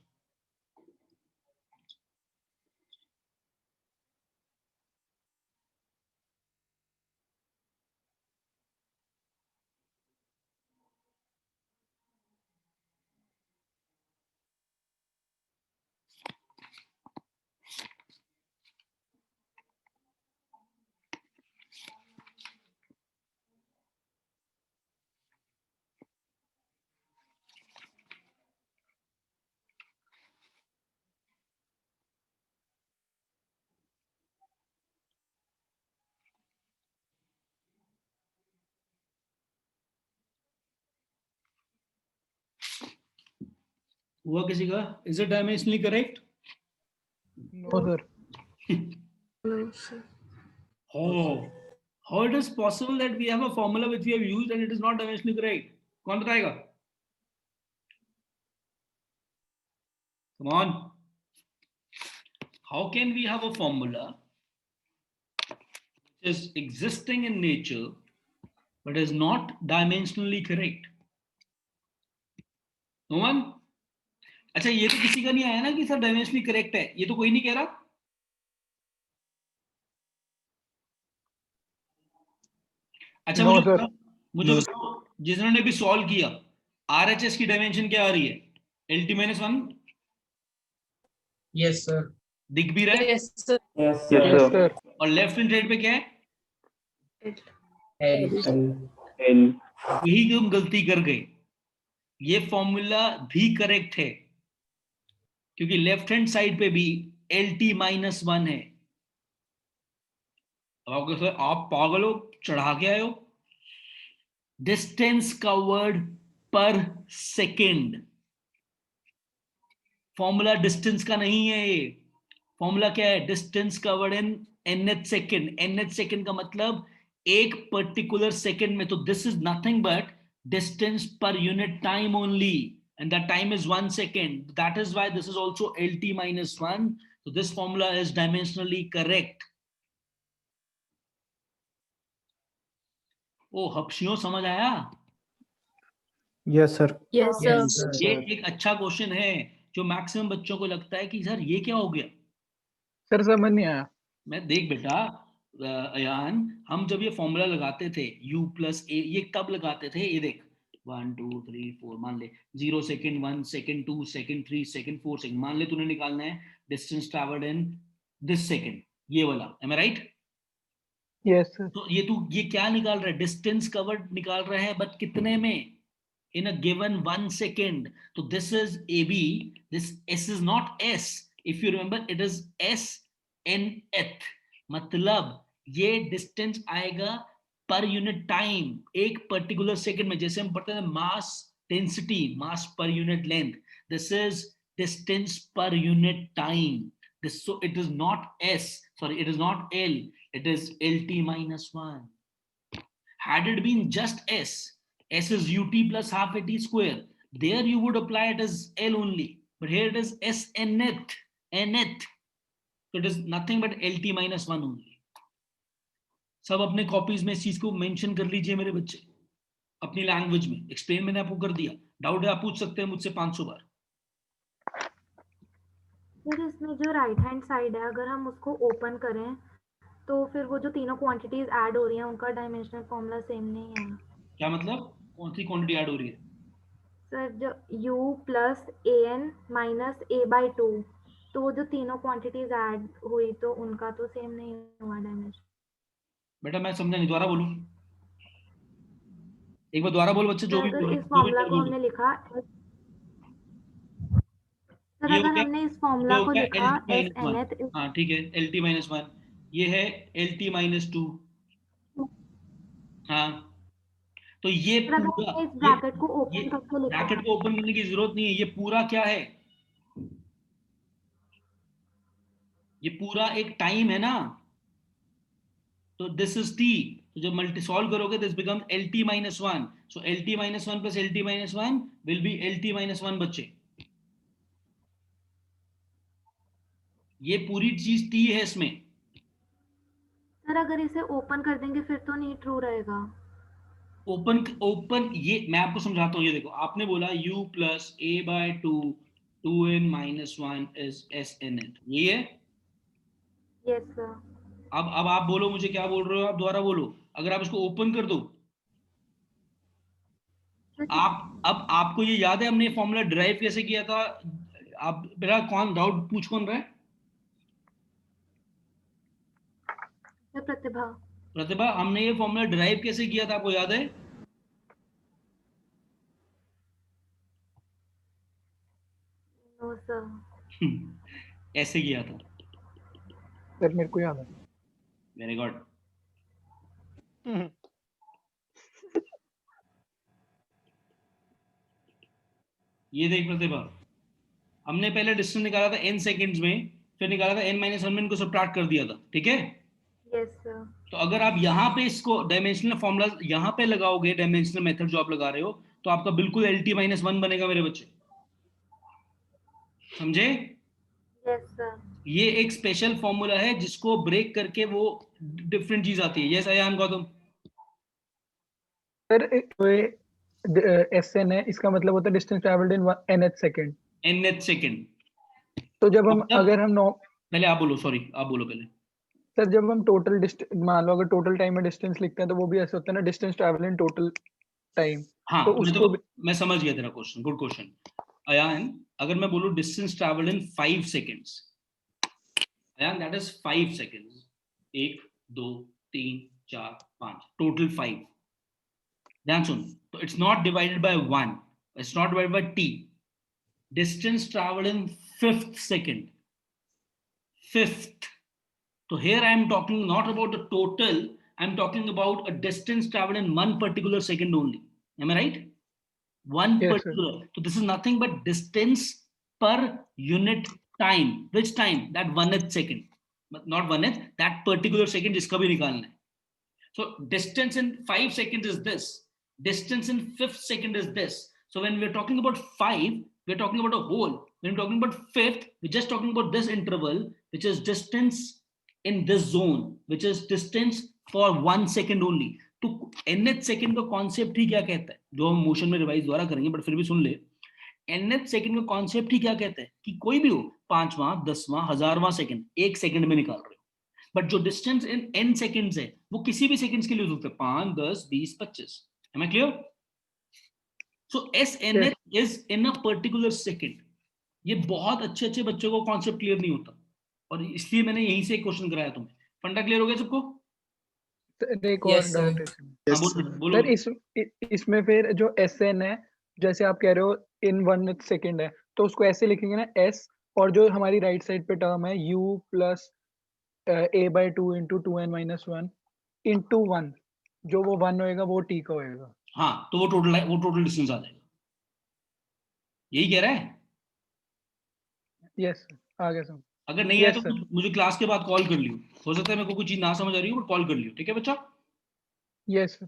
हुआ किसी का? Is it dimensionally correct? No, sir. No, sir. Oh, how it is possible that we have a formula which we have used and it is not dimensionally correct? कौन बताएगा? Come on. How can we have a formula which is existing in nature but is not dimensionally correct? No one? अच्छा, ये तो किसी का नहीं आया ना कि सर डायमेंशनली करेक्ट है, ये तो कोई नहीं कह रहा. अच्छा, No, मुझे sir. बताओ, जिन्होंने भी सॉल्व किया, आरएचएस की डायमेंशन क्या आ रही है? LT - 1 Yes, sir. दिख भी रहा है. Yes, sir. Yes, sir. और लेफ्ट हैंड साइड पे क्या है? L. यही तो हम गलती कर गए. ये फॉर्मूला भी करेक्ट है क्योंकि लेफ्ट हैंड साइड पे भी LT - 1 है. अब सर आप पागल हो, चढ़ा के आए हो. डिस्टेंस कवर्ड पर सेकेंड. फॉर्मूला डिस्टेंस का नहीं है. ये फॉर्मूला क्या है? Distance covered in nth second. nth second का मतलब एक पर्टिकुलर सेकेंड में. तो this is nothing but distance per unit time only, and that time is 1 second. That is why this is also LT - 1. So this formula is dimensionally correct. ओ हपशियों, समझ आया? Yes, sir. Yes, sir. Yes, sir. ये एक अच्छा question है जो maximum बच्चों को लगता है कि सर ये क्या हो गया. सर समझ नहीं आया. मैं देख बेटा अयान, हम जब ये फॉर्मूला लगाते थे u + a, ये कब लगाते थे? ये देख 1 2 3 4, मान ले 0 second, 1 second, 2 second, 3 second, 4 second. मान ले तूने निकालना है distance travelled in this second, ये वाला. एम आई राइट? Yes, sir. तो ये क्या निकाल रहा है? डिस्टेंस कवर्ड निकाल रहा है, बट कितने में? in a given 1 second. So this is AB, this S is not S. If you remember, it is SNth. मतलब ये डिस्टेंस आएगा पर यूनिट टाइम, एक पर्टिकुलर सेकंड में. जैसे हम पढ़ते हैं mass density, mass per unit length. This is distance per unit time. This, so it is not S, sorry, it is not L, it is LT - 1. Had it been just S is ut plus half at square, there you would apply it as L only, but here it is SNth, nth, so it is nothing but LT - 1 only. सब अपने copies में इस चीज को mention कर लीजिए मेरे बच्चे, अपनी लैंग्वेज में. एक्सप्लेन मैंने आपको कर दिया. डाउट है आप पूछ सकते हैं मुझसे 500 बार. फिर इसमें जो राइट हैंड साइड है, अगर हम उसको ओपन करें तो फिर वो जो तीनों क्वांटिटीज ऐड हो रही हैं उनका डायमेंशनल फॉर्मूला सेम नहीं है. क्या मतलब? कौन सी क्वांटिटी ऐड हो रही है? सर जो u + an - a/2, तो वो जो तीनों क्वांटिटीज ऐड हुई तो उनका तो सेम नहीं हुआ डायमेंशन. बेटा मैं समझा नहीं, दोबारा बोलूं? एक बार दोबारा बोल बच्चे, जो भी अगर बोल इस फॉर्मूला को हमने लिखा, सर अगर हमने इस फॉर्मूला को लिखा SNth, हाँ ठीक है, LT - 1, ये है LT - 2. हाँ, तो ये पूरा, इस ब्रैकेट को ओपन करके लिखा, ब्रैकेट को ओपन करने की जरूरत नहीं है. ये पूरा क्या है? ये पूरा एक टाइम है ना. तो दिस इज t. तो जब मल्टी सॉल्व करोगे this become LT - 1. So LT - 1 plus LT - 1 will be LT - 1 बच्चे. ये पूरी चीज t है इसमें. सर अगर इसे ओपन कर देंगे फिर तो नहीं ट्रू रहेगा. ओपन ये मैं आपको समझाता हूँ. ये देखो, आपने बोला u + a/2 2n - 1 is SNth, ये है. Yes sir. अब आप बोलो, मुझे क्या बोल रहे हो आप? दोबारा बोलो. अगर आप इसको ओपन कर दो, आप अब आपको ये याद है हमने फॉर्मूला डिराइव कैसे किया था? आप मेरा कौन डाउट पूछ कौन रहा है? प्रतिभा, हमने ये फॉर्मूला डिराइव कैसे किया था, आपको याद है? No sir. ऐसे किया था. सर मेरे को याद है. Very good. ये देख प्रतिभा, हमने पहले डिस्टेंस निकाला था n सेकंड्स में, फिर निकाला था n-1 में, इनको सबट्रैक्ट कर दिया था, ठीक है। Yes sir. तो अगर आप यहाँ पे इसको डायमेंशनल फॉर्मूला यहाँ पे लगाओगे, डायमेंशनल मेथड जो आप लगा रहे हो, तो आपका बिल्कुल LT-1 बनेगा मेरे बच्चे, समझे। Yes sir. ये एक स्पेशल फॉर्मूला है जिसको ब्रेक करके वो डिफरेंट चीज आती है। Yes Ayaan Gautam. Sir SN है, इसका मतलब होता है distance travelled in nth second. nth second. तो जब हम मतलब अगर हम नौ पहले आप बोलो, सॉरी आप बोलो पहले। सर जब हम टोटल डिस्टेंस मान लो, अगर टोटल टाइम में डिस्टेंस लिखते हैं तो वो भी ऐसे होता है ना, distance travel in total time. हाँ, तो मैं उसको भी मैं समझ गया तेरा क्वेश्चन, गुड क्वेश्चन अयान। अगर मैं बोलूं distance travel in 5 seconds, Ayaan that is 5 seconds. 1 2 3 4 5, total 5। ध्यान सुन, तो it's not divided by 1, it's not divided by t। Distance travel in 5th second, 5th. So here I am talking not about the total, I am talking about a distance traveled in one particular second only. Am I right? One Yes, sir. particular. So this is nothing but distance per unit time. Which time? That 1th second. But not 1th, that particular second jiska bhi nikalna hai. So distance in 5 seconds is this. Distance in 5th second is this. So when we're talking about 5, we're talking about a whole. When we're talking about 5th, we're just talking about this interval, which is distance in this zone, which is distance for 1 second only. तो nth second का concept ही क्या कहता है, जो हम motion में revise दोबारा करेंगे, बट फिर भी सुन ले। nth सेकंड का कॉन्सेप्ट ही क्या कहता है कि कोई भी हो, 5वां 10वां 1000वां सेकंड, 1 सेकंड में निकाल रहे हो। बट जो डिस्टेंस इन n सेकंड्स है वो किसी भी सेकंड्स के लिए हो सकता है, 5 10 20 25। Am I clear? So SNH is in a particular second. ये बहुत अच्छे अच्छे बच्चों को कॉन्सेप्ट क्लियर नहीं होता, और इसलिए मैंने यहीं से क्वेश्चन कराया तुम्हें। फंडा क्लियर हो गया सबको? सर एक और Yes, sir. डाउट है इसमें। हाँ Yes, बोलो sir. बोलो। सर इसमें फिर जो SN है, जैसे आप कह रहे हो इन 1 सेकंड है, तो उसको ऐसे लिखेंगे ना S, और जो हमारी राइट साइड पे टर्म है U plus A/2 into 2n-1 into 1, जो वो 1 होएगा वो T का होएगा। हाँ, तो वो टोटल डिस्टेंस आ जाएगा। यही कह रहा है। यस आ गया सर। अगर नहीं आया यस तो सर। मुझे क्लास के बाद कॉल कर लियो, हो सकता है मेरे को कुछ चीज ना समझ आ रही हो, बट कॉल कर लियो, ठीक है बच्चा? Yes sir.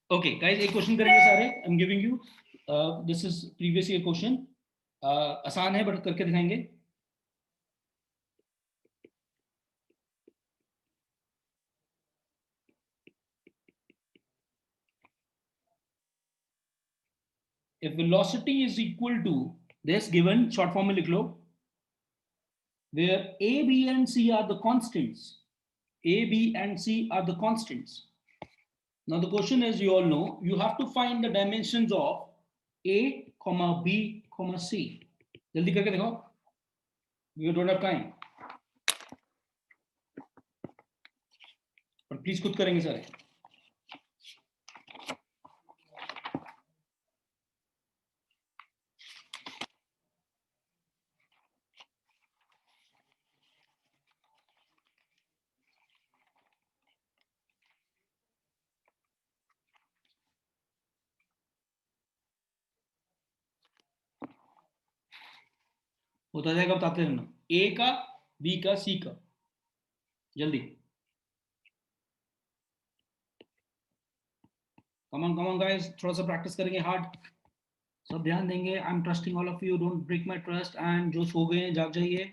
ओके गाइस, एक क्वेश्चन करेंगे सारे। I am giving you this is previous year question. आसान है बट करके दिखाएंगे। If velocity is equal to this given, short form में लिख लो, where A, B and C are the constants. A, B and C are the constants. Now the question is, you all know, you have to find the dimensions of A, B, C. जल्दी करके देखो, we don't have time, पर please खुद करेंगे सारे। होता जाएगा, बताते रहना। ए का, बी का, सी का, जल्दी। कम ऑन गाइस, थोड़ा सा प्रैक्टिस करेंगे हार्ड, सब ध्यान देंगे। I am trusting all of you, don't break my trust. And जो सो गए जाग जाइए।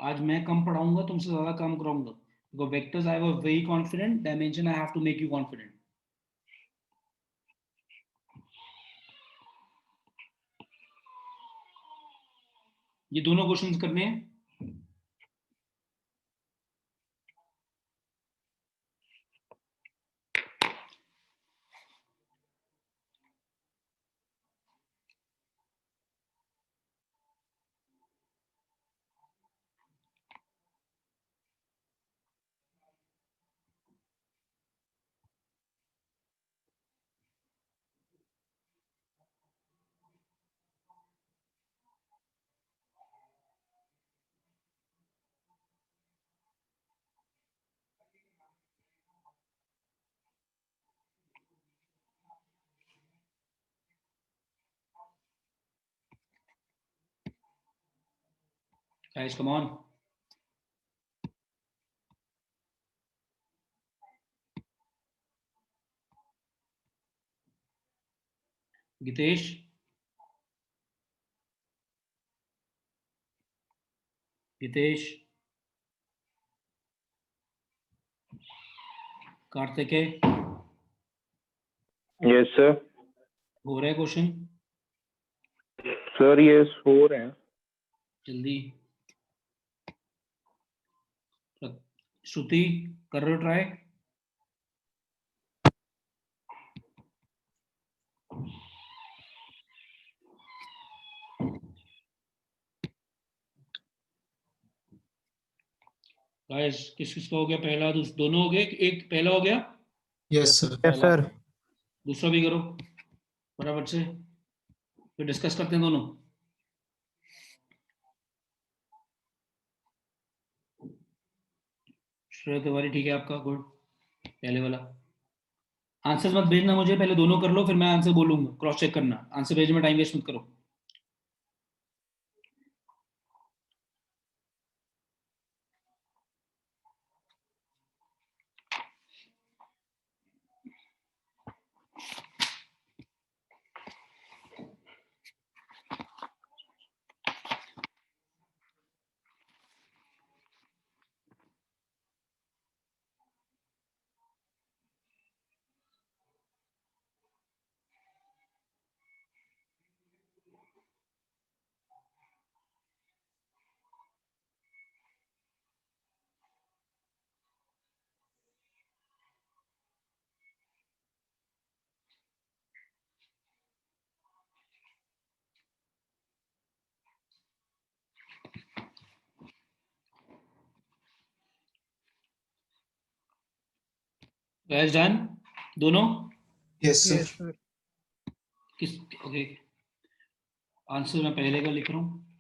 आज मैं कम पढ़ाऊंगा, तुमसे ज्यादा काम कराऊंगा। Because vectors I was very confident, dimension I have to make you confident. ये दोनों क्वेश्चंस करने हैं। Guys, come on. Gitesh. Gitesh. Kartikeya. Yes, sir. हो रहा है क्वेश्चन? Sir, yes, हो रहे हैं। जल्दी। श्रुति, कर रहे हो ट्राई? गाइस, किस-किसका हो गया पहला? दोनों हो गए? एक पहला हो गया? Yes sir. Yes sir. दूसरा भी करो फटाफट से, फिर डिस्कस करते हैं दोनों। श्रेय तिवारी, ठीक है आपका, गुड। पहले वाला आंसर मत भेजना मुझे, पहले दोनों कर लो, फिर मैं आंसर बोलूंगा, क्रॉस चेक करना। आंसर भेजने में टाइम वेस्ट मत करो। गाइस डन दोनों? Yes yes sir. सर। किस ओके, आंसर मैं पहले का लिख रहा हूँ।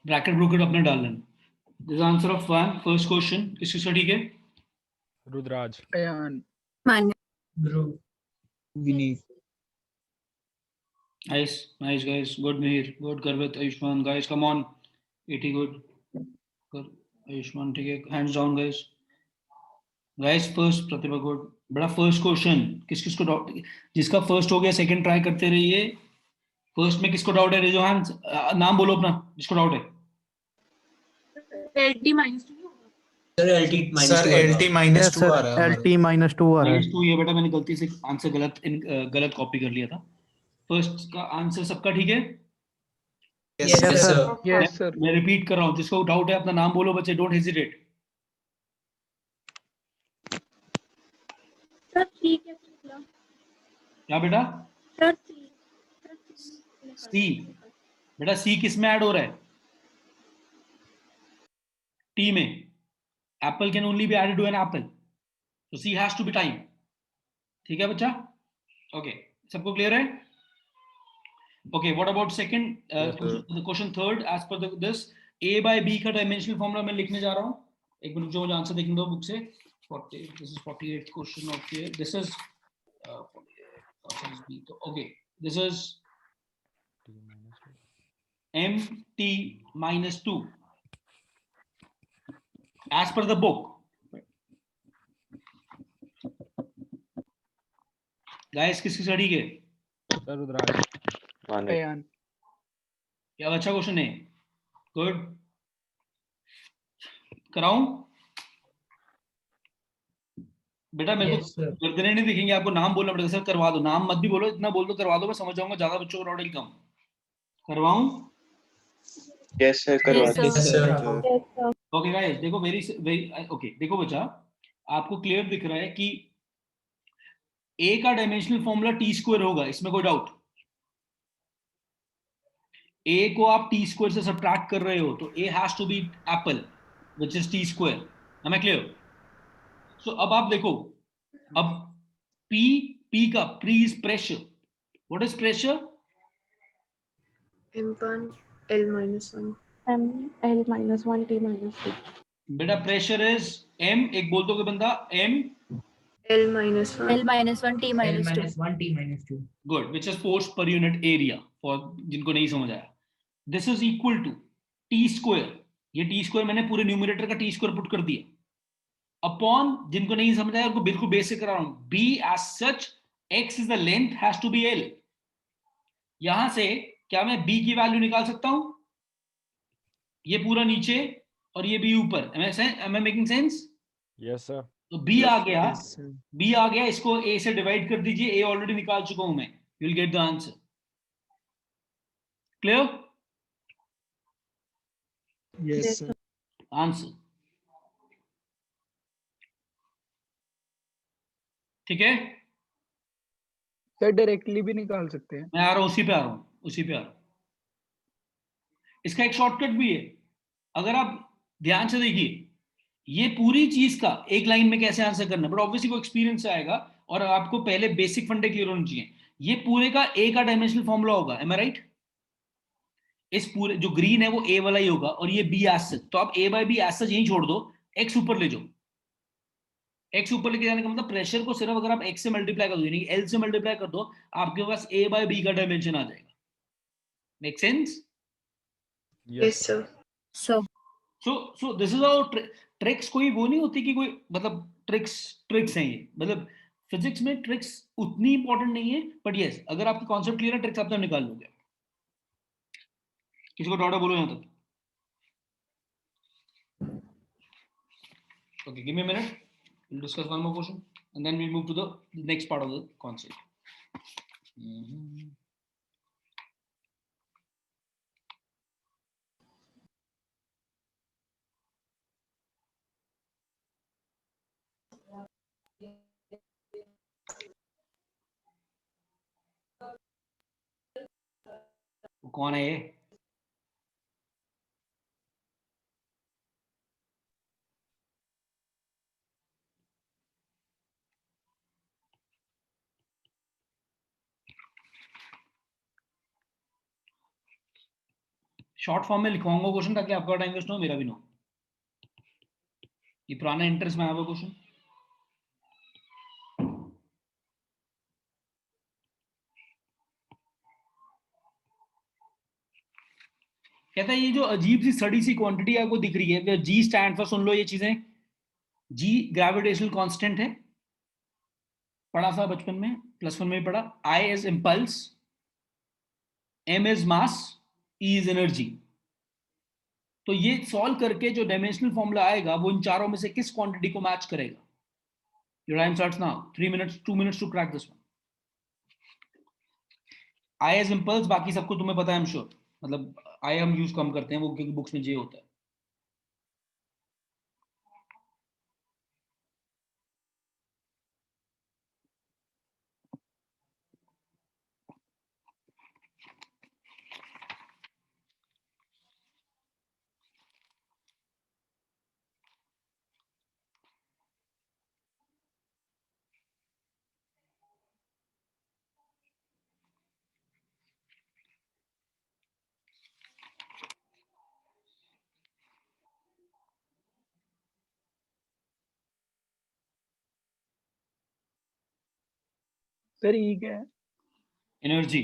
ब्रैकेट ब्रूकेट अपने डाल लेना। This answer of one first question. किसका ठीक है? Rudras. Ayan. Bro. Vineet. Nice, nice guys. Good Mihir, good Garvit, Ayushman. Guys, come on. 80 good. Good. Ayushman, ठीक है. Hands down guys. Guys, first प्रतिभा good. बड़ा first question. किसको डाउट? जिसका first हो गया second try करते रहिए। First में किसको डाउट है? रेजो हैंड, नाम बोलो अपना जिसको डाउट है। LT minus 2 होगा। Sir, LT minus सर 2 आएगा। LT -2 यस आ सर, रहा है LT -2 आ रहा है। -2 ये बेटा मैंने गलती से आंसर गलत कॉपी कर लिया था। फर्स्ट का आंसर सबका ठीक है? Yes, Yes, sir. sir. Yes sir. मैं रिपीट कर रहा हूँ, जिसको डाउट है अपना नाम बोलो बच्चे, डोंट हेजिटेट। सर ठीक है शुक्ला। क्या बेटा? सर सी। बेटा सी किस में ऐड हो रहा है? टी में। Apple can only be added to an apple, तो C has to be time. ठीक है बच्चा? ओके, सबको क्लियर है? Okay, what about second question third? As per this A by B का डायमेंशनल फॉर्मूला मैं लिखने जा रहा हूं। एक मिनट, जो मुझे आंसर देखने दो बुक से। 40, this is 48th question of here. This is 48 B, तो okay, this is mt -2 as per the book. Guys किसकी स्टडी के? सर रुद्राज। मानिक। अयान। क्या अच्छा क्वेश्चन है? गुड। कराऊं बेटा? मेरे Yes, को sir. गर्दनें नहीं दिखेंगे, आपको नाम बोलना पड़ेगा। सर करवा दो, नाम मत भी बोलो, इतना बोल दो करवा दो, मैं समझ जाऊंगा। ज्यादा बच्चों को नॉट कम करवाऊं? यस सर करवा Yes, दो। sir. Yes, sir. Yes, sir. Okay guys देखो, वेरी ओके, देखो बच्चा, आपको क्लियर दिख रहा है कि ए का डायमेंशनल फॉर्मूला टी स्क्वायर होगा, इसमें कोई डाउट? ए को आप टी स्क्वायर से सब्ट्रैक्ट कर रहे हो, तो A has to be apple which is T square. Am I clear? So अब आप देखो, अब पी, पी का pre is pressure. What is pressure? M1 L minus 1. M L minus 1 T minus 2. बेटा प्रेशर इज एम, एक बोल दोगे बंदा, M L minus 1. L minus 1 T L minus 2. minus 1 T minus 2. Good, which is force per unit area, for जिनको नहीं समझ आया। This is equal to T square, ये टी स्क्वायर मैंने पूरे न्यूमरेटर का टी स्क्वायर पुट कर दिया, अपॉन, जिनको नहीं समझ आया उनको बिल्कुल बेसिक करा रहा हूं, B as such, X is the length, has to be L. यहां से क्या मैं बी की वैल्यू निकाल सकता हूं? ये पूरा नीचे और ये बी ऊपर। Am I making sense? Yes sir. तो बी आ गया, Yes, sir. बी आ गया, इसको ए से डिवाइड कर दीजिए, ए ऑलरेडी निकाल चुका हूं मैं, you will get the answer. Clear? Yes, sir. Answer ठीक है? सर डायरेक्टली भी निकाल सकते हैं। मैं आ रहा हूं, उसी पे आ रहा हूं, उसी पे आ रहा हूं। इसका एक शॉर्टकट भी है, अगर आप ध्यान से देखिए, ये पूरी चीज का एक लाइन में कैसे आंसर करना, बट ऑब्वियसली वो एक्सपीरियंस से आएगा, और आपको पहले बेसिक फंडे क्लियर होने चाहिए। ये पूरे का ए का डायमेंशनल फॉर्मूला होगा, एम आई राइट? इस पूरे जो ग्रीन है वो ए वाला ही होगा, और ये बी एज सच, तो आप ए बाय बी एज सच यहीं छोड़ दो, एक्स ऊपर ले जाओ। एक्स ऊपर लेके जाने का मतलब प्रेशर को सिर्फ अगर आप एक्स से मल्टीप्लाई कर दो, यानी एल से मल्टीप्लाई कर दो, आपके पास ए बाय बी का डायमेंशन आ जाएगा। Make sense? Yes, sir. So, so this is how tricks, कोई वो नहीं होती कि कोई मतलब ट्रिक्स हैं ये, मतलब फिजिक्स में ट्रिक्स उतनी इंपॉर्टेंट नहीं है, बट यस अगर आपकी कॉन्सेप्ट क्लियर है, ट्रिक्स आप तो निकाल लोगे। किसी को डाउट बोलो यहां तक? Okay, give me a minute, we'll discuss one more question and then we'll move to the next part of the concept. कौन है ये? शॉर्ट फॉर्म में लिखवाऊंगा क्वेश्चन, ताकि आपका टाइम वेस्ट हो, मेरा भी ना हो। ये पुराना इंटरेस्ट में आया हुआ क्वेश्चन। कहता है ये जो अजीब सी सड़ी सी क्वांटिटी आपको दिख रही है, जी स्टैंड फॉर, सुन लो ये चीजें, जी ग्रेविटेशनल कांस्टेंट है, पढ़ा था बचपन में, +1 में भी पढ़ा। I is impulse, M is mass, E is energy. तो ये सॉल्व करके जो डायमेंशनल फॉर्मूला आएगा वो इन चारों में से किस क्वांटिटी को मैच करेगा? Your time starts now, 3 minutes, 2 minutes to crack this one. I is impulse बाकी सबको तुम्हें पता है, आई एम श्योर, मतलब आई हम यूज कम करते हैं वो, क्योंकि बुक्स में जे होता है। सर ई क्या है? Energy.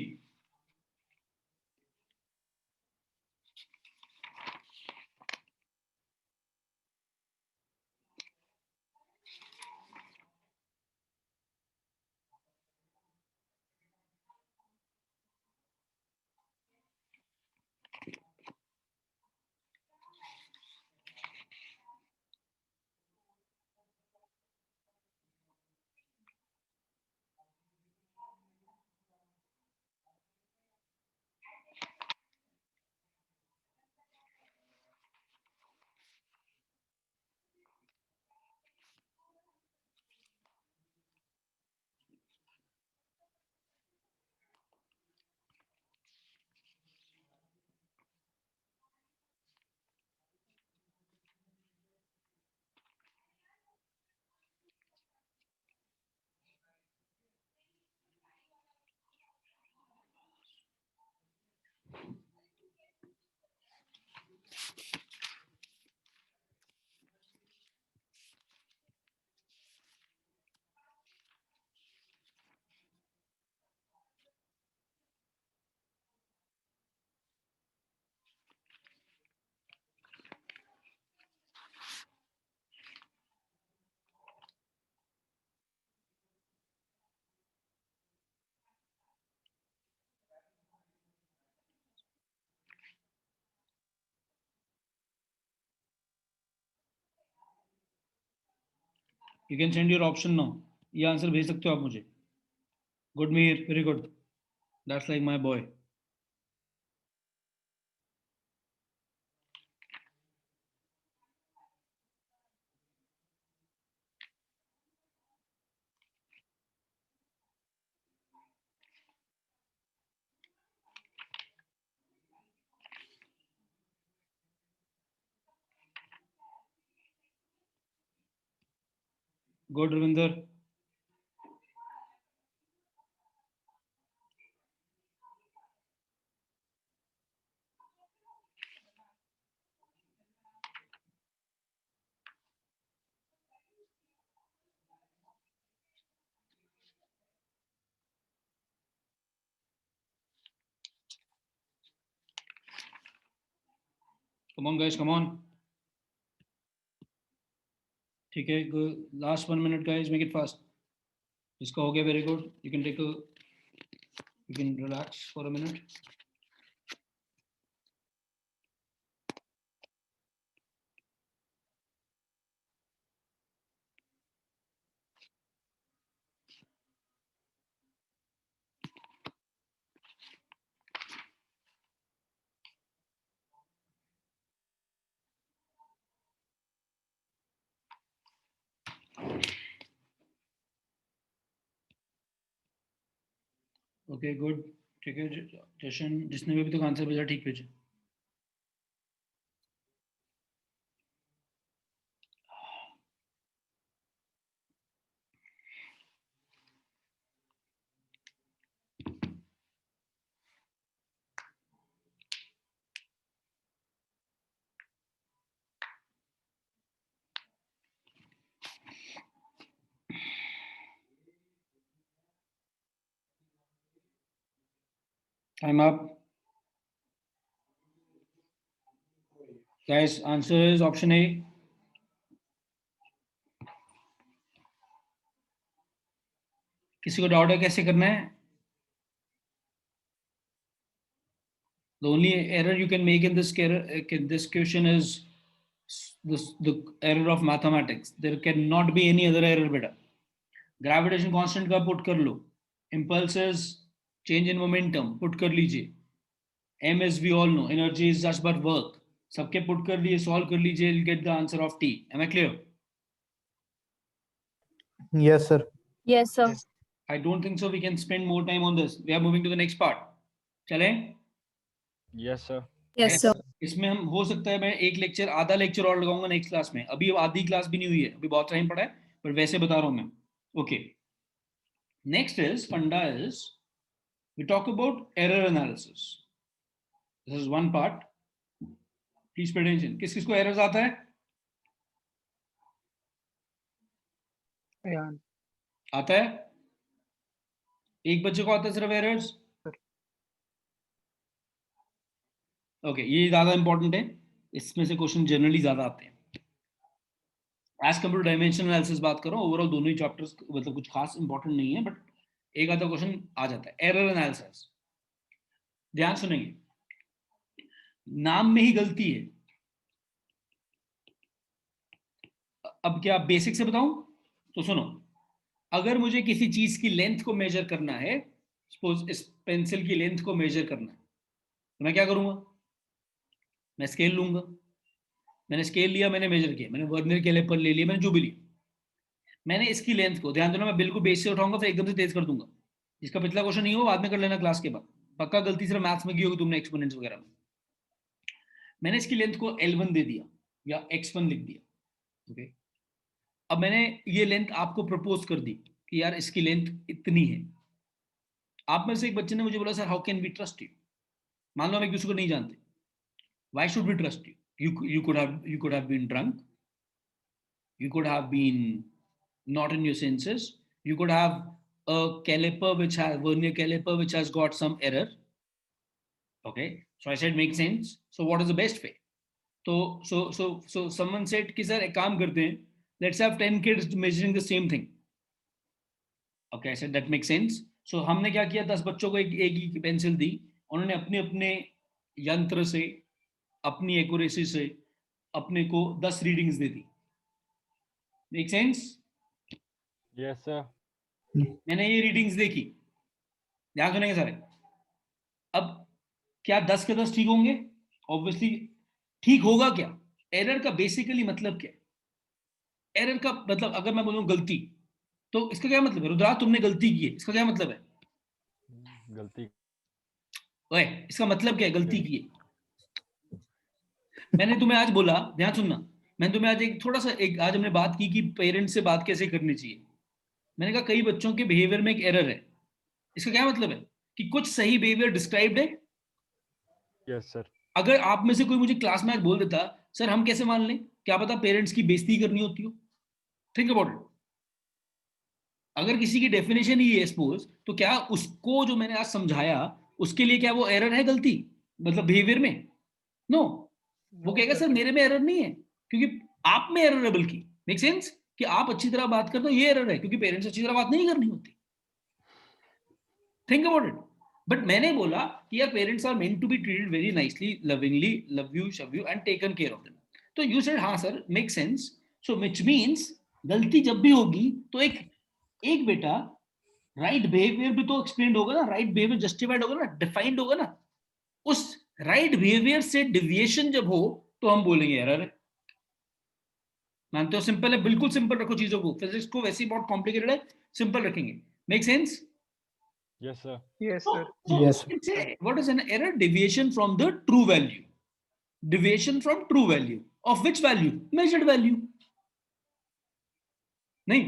You can send your option now. ये आंसर भेज सकते हो आप मुझे. Good Mir, very good. That's like my boy. Good Ravinder. Come on guys, come on. ठीक है, last 1 minute guys, make it fast. जिसका हो गया very good. You can relax for a minute. Okay, good. ठीक है जशन, जिसने भी अभी तक आंसर भेजा ठीक भेजा. Time up. Guys, answer is option A. किसी को डाउट है कैसे करना है? The only error you can make in this question is the error of mathematics. There cannot be any other error बेटा. Gravitation constant का put कर लो. Impulses, change in momentum put कर लीजिए. M as we all know, energy is just but work. सबके put कर लिए, solve कर लीजिए, you'll get the answer of T. Am I clear? Yes, sir. Yes, sir. I don't think so. We can spend more time on this. We are moving to the next part. चलें? Yes, sir. Yes, sir. इसमें हम हो सकता है मैं आधा lecture और लगाऊंगा नेक्स्ट क्लास में. अभी आधी क्लास भी नहीं हुई है, अभी बहुत टाइम पड़ा है, पर वैसे बता रहा हूं मैं. ओके, नेक्स्ट इज फंडा is we talk about error analysis. This is one part. Please pay attention. किस किस को एरर्स आता है? यार आता है? एक बच्चे को आता है सिर्फ एरर्स? ओके, ये ज्यादा इंपॉर्टेंट है. इसमें से क्वेश्चन जनरली ज्यादा आते हैं as compared to dimensional analysis. बात करो ओवरऑल दोनों ही चैप्टर्स, मतलब कुछ खास इंपॉर्टेंट नहीं है, बट एक आधा क्वेश्चन आ जाता है. एरर एनालिसिस, ध्यान सुनेंगे, नाम में ही गलती है. अब क्या बेसिक से बताऊं? तो सुनो, अगर मुझे किसी चीज की लेंथ को मेजर करना है, सपोज इस पेंसिल की लेंथ को मेजर करना है, तो मैं क्या करूंगा? मैं स्केल लूंगा. मैंने स्केल लिया, मैंने मेजर किया, मैंने वर्नियर कैलिपर ले लिया, मैंने जो भी लिया, मैंने इसकी लेंथ को, ध्यान देना मैं बिल्कुल बेस से उठाऊंगा फिर एकदम से तेज कर दूंगा. इसका पिछला क्वेश्चन नहीं हो, बाद में कर लेना क्लास के बाद. पक्का गलती सिर्फ मैथ्स में की होगी तुमने, एक्सपोनेंट्स वगैरह में. मैंने इसकी लेंथ को L1 दे दिया या X1 लिख दिया. ओके, अब मैंने ये लेंथ आपको प्रपोज कर दी कि यार इसकी लेंथ इतनी है. आप में से एक बच्चे ने मुझे बोला sir how can we trust you. मान लो हम एक दूसरे को नहीं जानते. Why should we trust you? You could have been drunk. You could have been not in your senses. You could have a caliper vernier caliper which has got some error. Okay, so I said makes sense. So what is the best way? So someone said कि sir एक काम करते हैं, let's have 10 kids measuring the same thing. Okay, I said that makes sense. So हमने क्या किया, 10 बच्चों को एक ही पेंसिल दी, उन्होंने अपने अपने यंत्र से, अपनी एक्यूरेसी से अपने को 10 रीडिंग्स दे दी. Make sense? Yes, sir. मैंने ये रीडिंग्स देखी, ध्यान सुनेंगे सारे। अब क्या 10 के 10 ठीक होंगे? ऑब्वियसली ठीक होगा। क्या एरर का बेसिकली मतलब क्या है? एरर का मतलब अगर मैं बोलूं गलती, तो इसका क्या मतलब है? रुद्राज तुमने गलती की है, इसका क्या मतलब है? गलती। ओए, इसका मतलब क्या है गलती की है? मैंने तुम्हें आज बोला, ध्यान सुनना, मैंने तुम्हें आज एक थोड़ा सा आज हमने बात की कि पेरेंट्स से बात कैसे करनी चाहिए। मैंने कहा कई बच्चों के बिहेवियर में एक एरर है। इसका क्या मतलब है? कि कुछ सही बिहेवियर डिस्क्राइब्ड है। Yes, sir. अगर आप में से कोई मुझे क्लास में आज बोल देता, सर हम कैसे मान लें, क्या पता पेरेंट्स की बेइज्जती करनी होती हो। Think about it. अगर किसी की डेफिनेशन ही है सपोज, तो क्या उसको जो मैंने आज समझाया उसके लिए क्या वो एरर है, गलती मतलब बिहेवियर में? नो, वो कहेगा सर मेरे में एरर नहीं है, क्योंकि आप में एरर है। बल्कि मेक सेंस कि आप अच्छी तरह बात करते हो, ये एरर है, क्योंकि पेरेंट्स अच्छी तरह बात नहीं करनी होती। Think about it. बट मैंने बोला कि यार parents are meant to be treated very nicely, lovingly, love you, shove you and taken care of them. तो यू सेड हाँ sir, make sense. So which means गलती जब भी होगी तो एक बेटा राइट बिहेवियर भी तो एक्सप्लेन्ड होगा ना, राइट बिहेवियर जस्टिफाइड होगा ना, डिफाइंड होगा ना। उस राइट बिहेवियर से डिविएशन जब हो तो हम बोलेंगे एरर है। मानते हो? सिंपल है, बिल्कुल सिंपल रखो चीजों को। फिजिक्स को वैसे ही बहुत कॉम्प्लिकेटेड है, सिंपल रखेंगे। Make sense? Yes, sir. Yes, So, sir. Yes, sir. it's what is an error? Deviation from the true value. Deviation from true value. Of which value? Measured value. नहीं,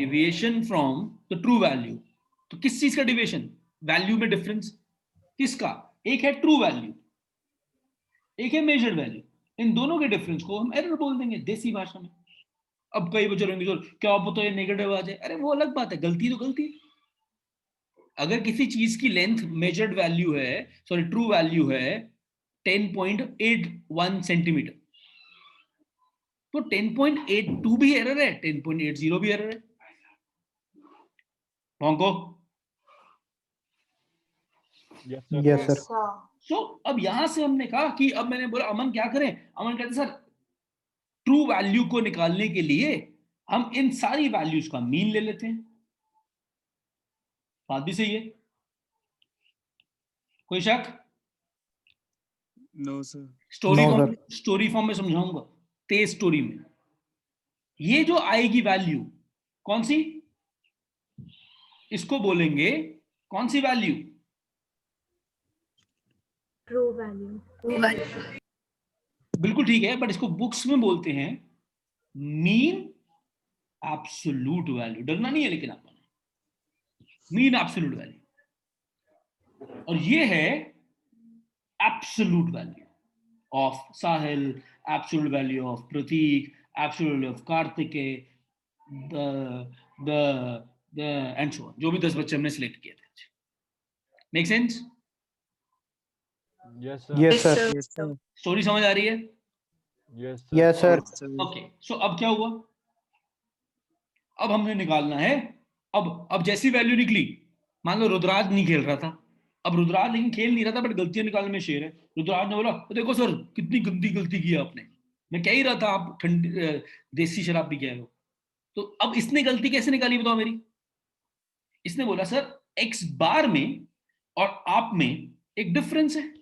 deviation from the true value. तो किस चीज का deviation? Value में difference. किसका? एक है true value, एक है मेजर्ड वैल्यू। इन दोनों के डिफरेंस को हम एरर बोल देंगे देसी भाषा में। अब कई बच्चे रहेंगे जो क्या आप तो ये नेगेटिव आ जाए, अरे वो अलग बात है, गलती तो गलती। अगर किसी चीज की लेंथ मेजर्ड वैल्यू है, सॉरी ट्रू वैल्यू है 10.81 सेंटीमीटर, तो 10.82 भी एरर है, 10.80 भी एरर है। भोंको? Yes, sir. Yes, sir. सो अब यहां से हमने कहा कि अब मैंने बोला अमन क्या करें? अमन कहते सर ट्रू वैल्यू को निकालने के लिए हम इन सारी वैल्यूज का मीन ले लेते हैं। बात भी सही है, कोई शक? No, sir. स्टोरी फॉर्म में समझाऊंगा, तेज स्टोरी में। ये जो आएगी वैल्यू कौन सी, इसको बोलेंगे कौन सी वैल्यू? True value. बिल्कुल ठीक है, बट इसको बुक्स में बोलते हैं मीन एब्सोल्यूट वैल्यू। डरना नहीं है लेकिन आपको, मीन एब्सोल्यूट वैल्यू। और ये है absolute value of Sahil, absolute value of Prateek, absolute value of Kartikeya, the end so on, जो भी 10 बच्चे हमने सिलेक्ट किए थे। Make sense? Yes, sir. Yes, sir. Yes, sir. Story समझ आ रही है? Yes, sir. Yes, sir. Yes, sir. Okay, so अब क्या हुआ? अब हमने निकालना है, अब जैसी वैल्यू निकली, मान लो रुद्राज नहीं खेल रहा था, अब रुद्राज लेकिन खेल नहीं रहा था, बट गलतियां निकालने में शेर है। रुद्राज ने बोला देखो सर कितनी गंदी गलती की आपने, मैं कह ही रहा था आप ठंडी देसी शराब पी के आए हो। तो अब इसने गलती कैसे निकाली बताओ मेरी? इसने बोला सर एक्स बार में और आप में एक डिफरेंस है।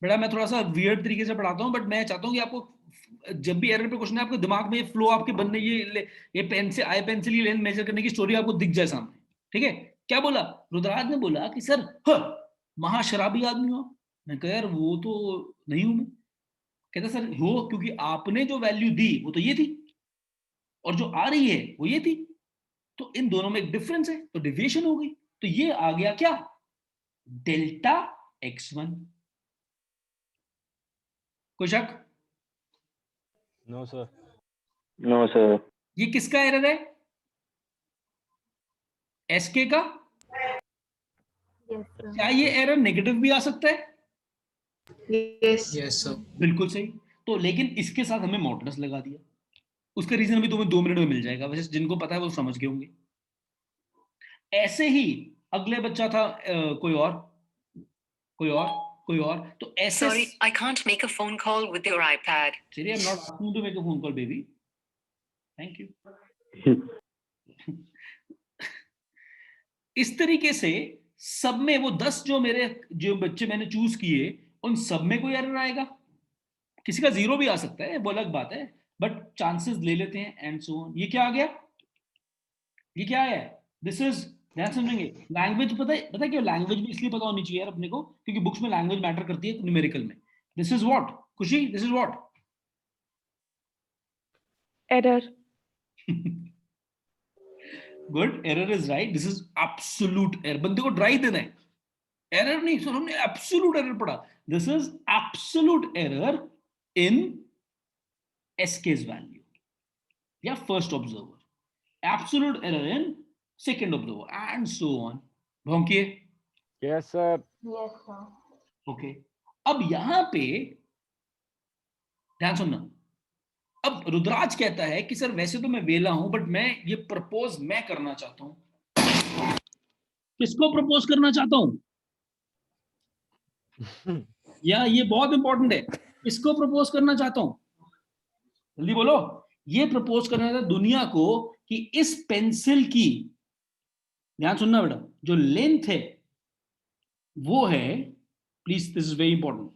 बेटा मैं थोड़ा सा वियर्ड तरीके से पढ़ाता हूं, बट मैं चाहता हूं कि आपको जब भी एरर पे क्वेश्चन है, आपके दिमाग में ये फ्लो आपके बनने, ये पेन से आई पेंसिल, ये लेंथ मेजर करने की स्टोरी आपको दिख जाए सामने। ठीक है? क्या बोला रुद्राज ने? बोला कि सर महाशराबी आदमी हो। मैं कहा यार वो तो नहीं हूं मैं। कहता सर हो, क्योंकि आपने जो वैल्यू दी वो तो ये थी, और जो आ रही है वो ये थी, तो इन दोनों में एक डिफरेंस है, तो डिविएशन हो गई। तो ये आ गया क्या? Delta x1। कोई शक? No, sir. No sir. ये किसका एरर है? एसके का। Yes sir. क्या ये एरर नेगेटिव भी आ सकता है? Yes. Yes, sir. बिल्कुल सही। तो लेकिन इसके साथ हमें मॉडुलस लगा दिया। उसका रीजन भी तुम्हें 2 मिनट में मिल जाएगा, वैसे जिनको पता है वो समझ गए होंगे। ऐसे ही अगले बच्चा था कोई और कोई और? तो ऐसे Sorry, I can't make a phone call with your iPad. चलिए, I'm not asking you to make a phone call, baby. Thank you. इस तरीके से सब में वो 10 जो बच्चे मैंने चूज किए, उन सब में कोई एरर आएगा। किसी का 0 भी आ सकता है, वो अलग बात है, बट चांसेस ले लेते हैं एंड सो ऑन। ये क्या आ गया? ये क्या है? दिस इज, ध्यान समझेंगे, लैंग्वेज। पता है क्यों? लैंग्वेज भी इसलिए पता होनी चाहिए यार अपने को, क्योंकि बुक्स में लैंग्वेज मैटर करती है न्यूमेरिकल में। This is what Khushi, this is what error. Good, error is right. This is absolute error. बंदे को ड्राई देना है, एरर नहीं। सर हमने एब्सोल्यूट एरर पढ़ा। This is absolute error in एसके's वैल्यू या first observer, absolute error in second observer and so on. भौंकिए। Yes, sir. Yes sir. Okay, so यहां पे ध्यान सुनना। अब रुद्राज कहता है कि सर वैसे तो मैं वेला हूं, बट मैं ये प्रपोज मैं करना चाहता हूं। किसको प्रपोज करना चाहता हूं? या ये बहुत इंपॉर्टेंट है, किसको प्रपोज करना चाहता हूं? जल्दी बोलो। ये प्रपोज करना चाहता दुनिया को कि इस पेंसिल की, ध्यान सुनना बेटा, जो लेंथ है वो है, please this is very important,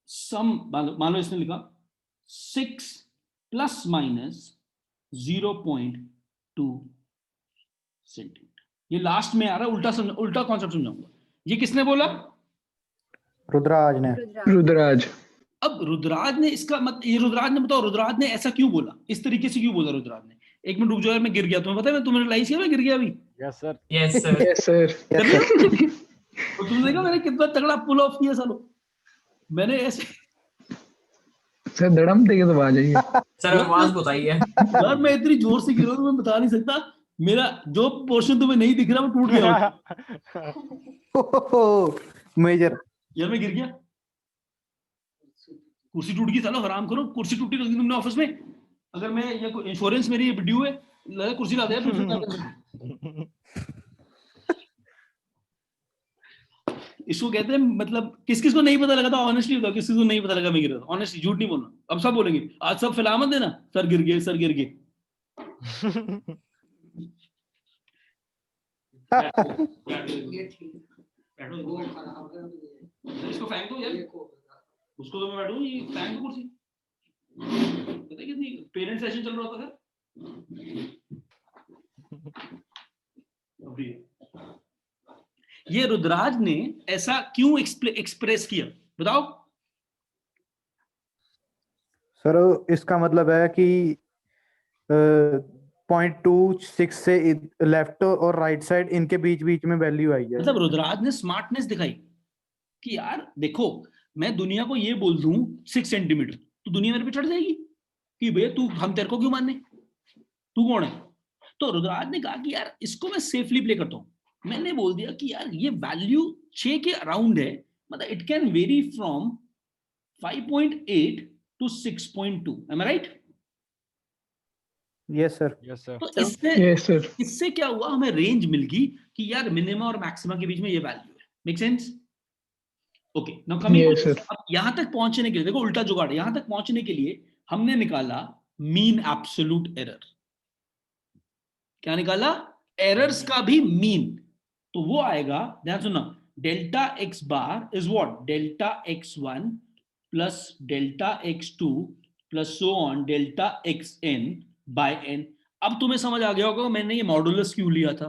sum, मान लो इसने लिखा 6 प्लस माइनस 0.2 सेंटीमीटर। ये लास्ट में आ रहा है, उल्टा कॉन्सेप्ट समझाऊंगा। ये किसने बोला? रुद्राज ने। रुद्राज। अब रुद्राज ने इसका ये रुद्राज ने, बताओ रुद्राज ने ऐसा क्यों बोला, इस तरीके से क्यों बोला रुद्राज ने? एक मिनट रुक जाओ, मैं गिर गया। तुम्हें पता है, मैं तुम्हें रियलाइज किया मैं गिर गया अभी। Yes, sir. Yes, sir. Yes sir. और तुमने देखा मैंने कितना तगड़ा पुल ऑफ किया सालो। मैंने ऐसे सर धड़म देके तो आ जाइए। सर आवाज बताइए। यार मैं इतनी जोर से गिरा मैं बता नहीं सकता। मेरा जो पोर्शन तुम्हें नहीं दिख रहा वो टूट गया मेजर। यार मैं गिर गया, कुर्सी टूट गई सालो, हराम करो। कुर्सी टूटी रखी तुमने ऑफिस में। अगर मैं ये इंश्योरेंस मेरी ड्यू है, लगा कुर्सी ला दे यार। इसको कहते हैं, मतलब किस किस को नहीं पता लगा था? ऑनेस्टली बताओ, किस किस को नहीं पता लगा मैं गिर रहा था? ऑनेस्टली, झूठ नहीं बोलना। अब सब बोलेंगे आज सब फैला मत देना, सर गिर गए, सर गिर गए। इसको फेंक दो यार, उसको तो मैं बैठूं, ये फेंक दो कुर्सी। पता है कितनी पेरेंट सेशन चल रहा था सर। ये रुद्राज ने ऐसा क्यों एक्सप्रेस किया, बताओ? सर इसका मतलब है कि 0.26 से लेफ्ट और राइट साइड इनके बीच में वैल्यू आई है। मतलब रुद्राज ने स्मार्टनेस दिखाई कि यार देखो, मैं दुनिया को ये बोल दूं 6 सेंटीमीटर, तो दुनिया मेरे पे चढ़ जाएगी कि भैया तू, हम तेरे को क्यों मानने, तू कौन है? तो रुद्राज ने कहा कि यार इसको मैं सेफली प्ले करता हूं। मैंने बोल दिया कि यार ये वैल्यू 6 के अराउंड है, मतलब it can very from 5.8 to 6.2। Am I right? Yes sir. Yes, sir. तो यस सर। इससे क्या हुआ, हमें रेंज मिल गई कि यार मिनिमा और मैक्सिमा के बीच में ये वैल्यू है। Make sense? Okay, now coming to, अब यहां तक पहुंचने के लिए देखो उल्टा जुगाड़। यहां तक पहुंचने के लिए हमने निकाला मीन एब्सोल्यूट एरर। क्या निकाला? एरर्स का भी मीन। तो वो आएगा, ध्यान सुनना, delta x bar is what? Delta x1 plus delta x2 plus so on delta xn by n। अब तुम्हें समझ आ गया होगा मैंने ये मॉडुलस क्यों लिया था।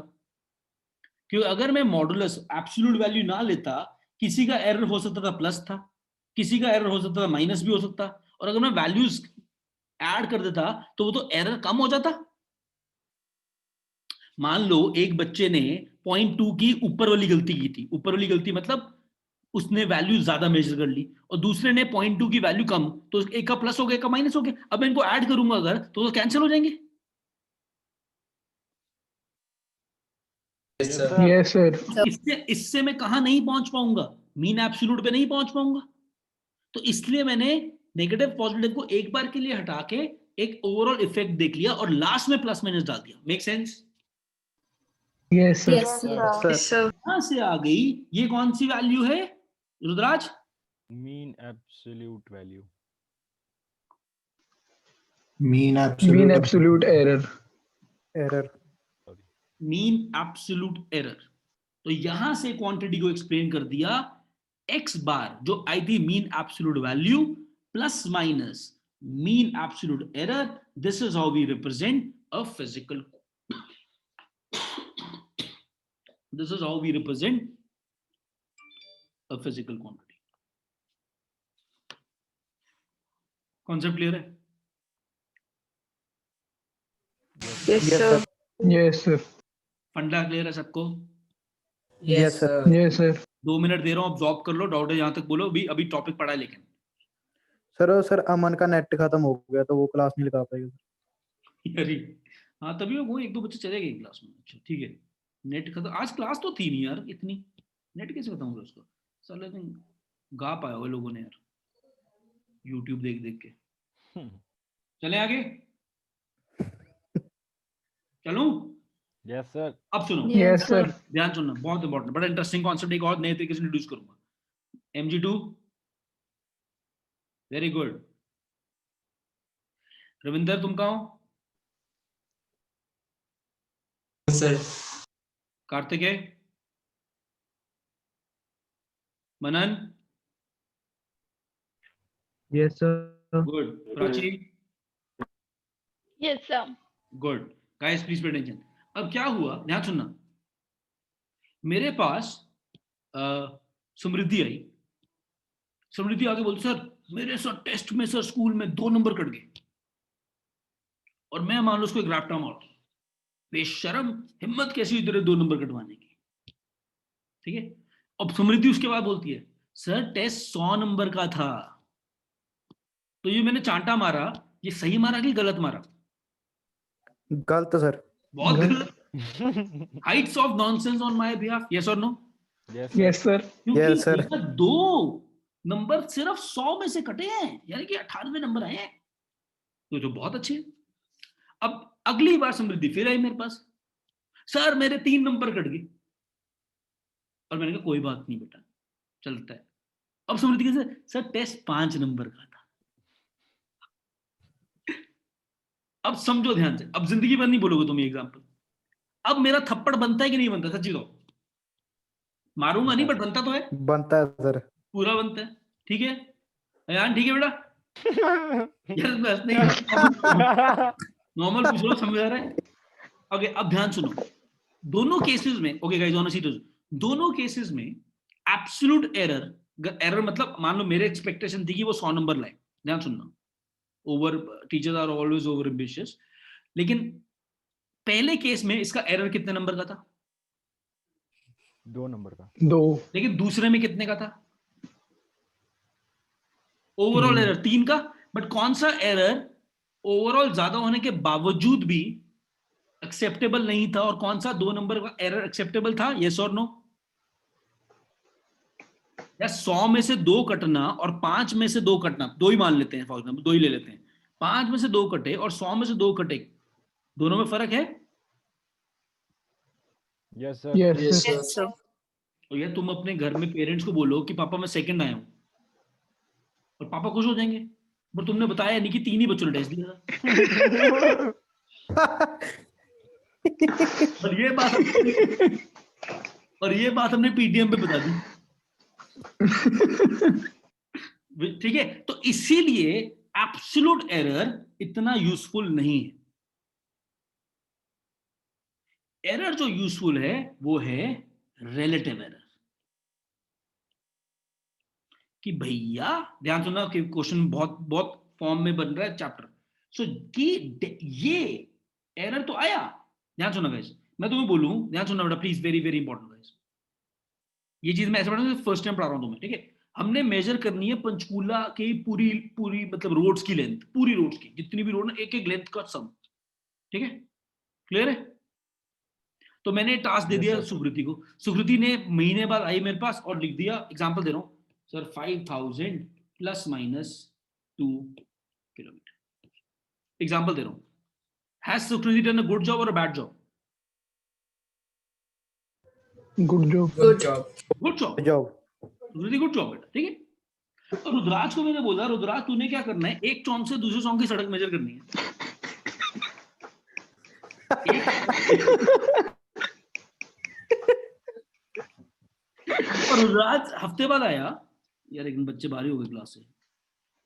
क्योंकि अगर मैं मॉडुलस एब्सोल्यूट वैल्यू ना लेता, किसी का एरर हो सकता था प्लस था, किसी का एरर हो सकता था माइनस भी हो सकता, और अगर मैं वैल्यूज ऐड कर देता तो वो तो एरर कम हो जाता। मान लो एक बच्चे ने 0.2 की ऊपर वाली गलती की थी। ऊपर वाली गलती मतलब उसने वैल्यू ज्यादा मेजर कर ली, और दूसरे ने 0.2 की वैल्यू कम, तो एक का प्लस हो गया, एक का माइनस हो गया। अब मैं इनको ऐड करूंगा अगर, तो कैंसिल हो जाएंगे। Yes sir. इससे मैं कहां नहीं पहुंच पाऊंगा, मीन एब्सोल्यूट पे नहीं पहुंच पाऊंगा। तो इसलिए मैंने नेगेटिव पॉजिटिव को एक बार के लिए हटा के एक ओवरऑल इफेक्ट देख लिया और लास्ट में प्लस माइनस डाल दिया। Make sense? Yes sir. Yes, sir. कहां से आ गई? ये कौन सी वैल्यू है? Rudras? Mean absolute value. Mean Mean absolute error. Error. Mean absolute error. तो यहां से क्वांटिटी को एक्सप्लेन कर दिया, x बार जो आई थी mean absolute value plus minus mean absolute error, this is how we represent a physical, this is how we represent a physical quantity. Concept clear है? Yes, Yes, sir. sir. Yes, sir. फंडा clear है सबको? Yes, sir. Yes, sir. 2 minute दे रहा हूं, absorb कर लो, doubt है यहां तक बोलो। अभी टॉपिक पढ़ा है लेकिन सर अमन का नेट खत्म हो गया तो वो क्लास नहीं लगा पाएगा। अरे हाँ, तभी वो 1-2 बच्चे चले गए क्लास में। अच्छा ठीक है, नेट खत्म। आज क्लास तो थी नहीं यार इतनी, नेट कैसे खत्म होगा उसका? साले दिन गा पाया हुआ लोगों ने यार, यूट्यूब देख देख के। चले आगे, चलूं? Yes, sir. अब सुनो, Yes, sir. ध्यान सुनना, बहुत इंपॉर्टेंट, बड़ा इंटरेस्टिंग कॉन्सेप्ट, एक और नए तरीके से इंट्रोड्यूस करूंगा। MG2, very good. रविंदर तुम कहाँ हो? Sir Kartikeya? Manan? Yes sir good. Prachi? Yes, sir. Good. Guys please pay attention. अब क्या हुआ, ध्यान सुनना। मेरे पास समृद्धि आई। समृद्धि आगे बोलती, सर मेरे सर टेस्ट में सर स्कूल में 2 नंबर कट गए, और मैं मान लो उसको एक रैप्टा मार, बेशरम, हिम्मत कैसी हुई तेरे 2 नंबर कटवाने की? ठीक है। अब समृद्धि उसके बाद बोलती है, सर टेस्ट 100 नंबर का था। तो ये मैंने चांटा मारा, ये सही मारा कि गलत मारा? गलत सर। बहुत गलत। Heights of nonsense on my behalf, yes और no? Yes, sir. Yes, sir. क्योंकि Yes, sir. यहाँ 2 नंबर सिर्फ 100 में से कटे हैं, यानी कि 98 नंबर आए हैं, तो जो बहुत अच्छे हैं। अब अगली बार समृद्धि फिर आई मेरे पास, सर मेरे 3 नंबर कट गए, और मैंने कहा कोई बात नहीं बेटा, चलता है। अब समृद्धि कहती, सर टेस्ट 5 नंबर का था। अब समझो ध्यान से, अब जिंदगी भर नहीं बोलोगे तुम ये एग्जाम्पल। अब मेरा थप्पड़ बनता है कि नहीं बनता? सच्ची बताओ। मारूंगा नहीं, बट बनता तो है, बनता है सर। पूरा बनता है। ठीक है अयान? ठीक है बेटा? यार बस नहीं, नॉर्मल पूछ लो, समझ आ रहा है? ओके, अब ध्यान सुनो। दोनों केसेस में, ओके गाइस, ऑन सीरियस, दोनों केसेस में एब्सोल्यूट एरर, एरर मतलब मान लो मेरे एक्सपेक्टेशन थी कि वो 100 नंबर लाए, ध्यान सुनना, over, teachers are always over ambitious, लेकिन पहले केस में इसका एरर कितने नंबर का था? 2 नंबर का। 2. लेकिन दूसरे में कितने का था? ओवरऑल एरर 3 का। बट कौन सा एरर ओवरऑल ज्यादा होने के बावजूद भी एक्सेप्टेबल नहीं था, और कौन सा 2 नंबर का एरर एक्सेप्टेबल था? यस और नो? या 100 में से 2 कटना और 5 में से 2 कटना, 2 ही मान लेते हैं, फॉर एग्जाम्पल 2 ही ले लेते हैं, 5 में से 2 कटे और 100 में से 2 कटे, दोनों में फर्क है? Yes, sir. Yes, Yes, sir. sir. तो यार तुम अपने घर में पेरेंट्स को बोलो कि पापा मैं सेकंड आया हूं, और पापा खुश हो जाएंगे, पर तुमने बताया नहीं कि 3 ही बच्चों ने टेस्ट दिया था। और ये बात हमने पीटीएम पे बता दी। ठीक है, तो इसीलिए एब्सोल्यूट एरर इतना यूजफुल नहीं है। एरर जो यूजफुल है वो है रिलेटिव एरर। कि भैया ध्यान सुनना कि क्वेश्चन बहुत बहुत फॉर्म में बन रहा है चैप्टर। सो कि ये एरर तो आया, ध्यान सुनना गाइस, मैं तुम्हें बोलूं, ध्यान सुनना बेटा please, very very important guys. ये चीज मैं ऐसे पढ़ा फर्स्ट टाइम पढ़ा रहा हूं तुम्हें, ठीक है? हमने मेजर करनी है पंचकूला की पूरी मतलब रोड्स की लेंथ, पूरी रोड्स की जितनी भी रोड है, एक एक लेंथ का सम, ठीक है? क्लियर है? तो मैंने टास्क दे दिया सुकृति को। सुकृति ने महीने बाद आई मेरे पास और लिख दिया, एग्जांपल दे रहा हूं sir, 5000 plus minus 2 kilometre. Example दे रहा हूं, has Sukriti done a good job or a bad job? Good job. Good job. Good job. Job. Very good job बेटा, ठीक है। और रुद्राज को मैंने बोला, रुद्राज तूने क्या करना है, एक चौंक से दूसरे चौंक की सड़क मेजर करनी है। और रुद्राज हफ्ते बाद आया यार, एक बच्चे बाहरी हो गए क्लास से।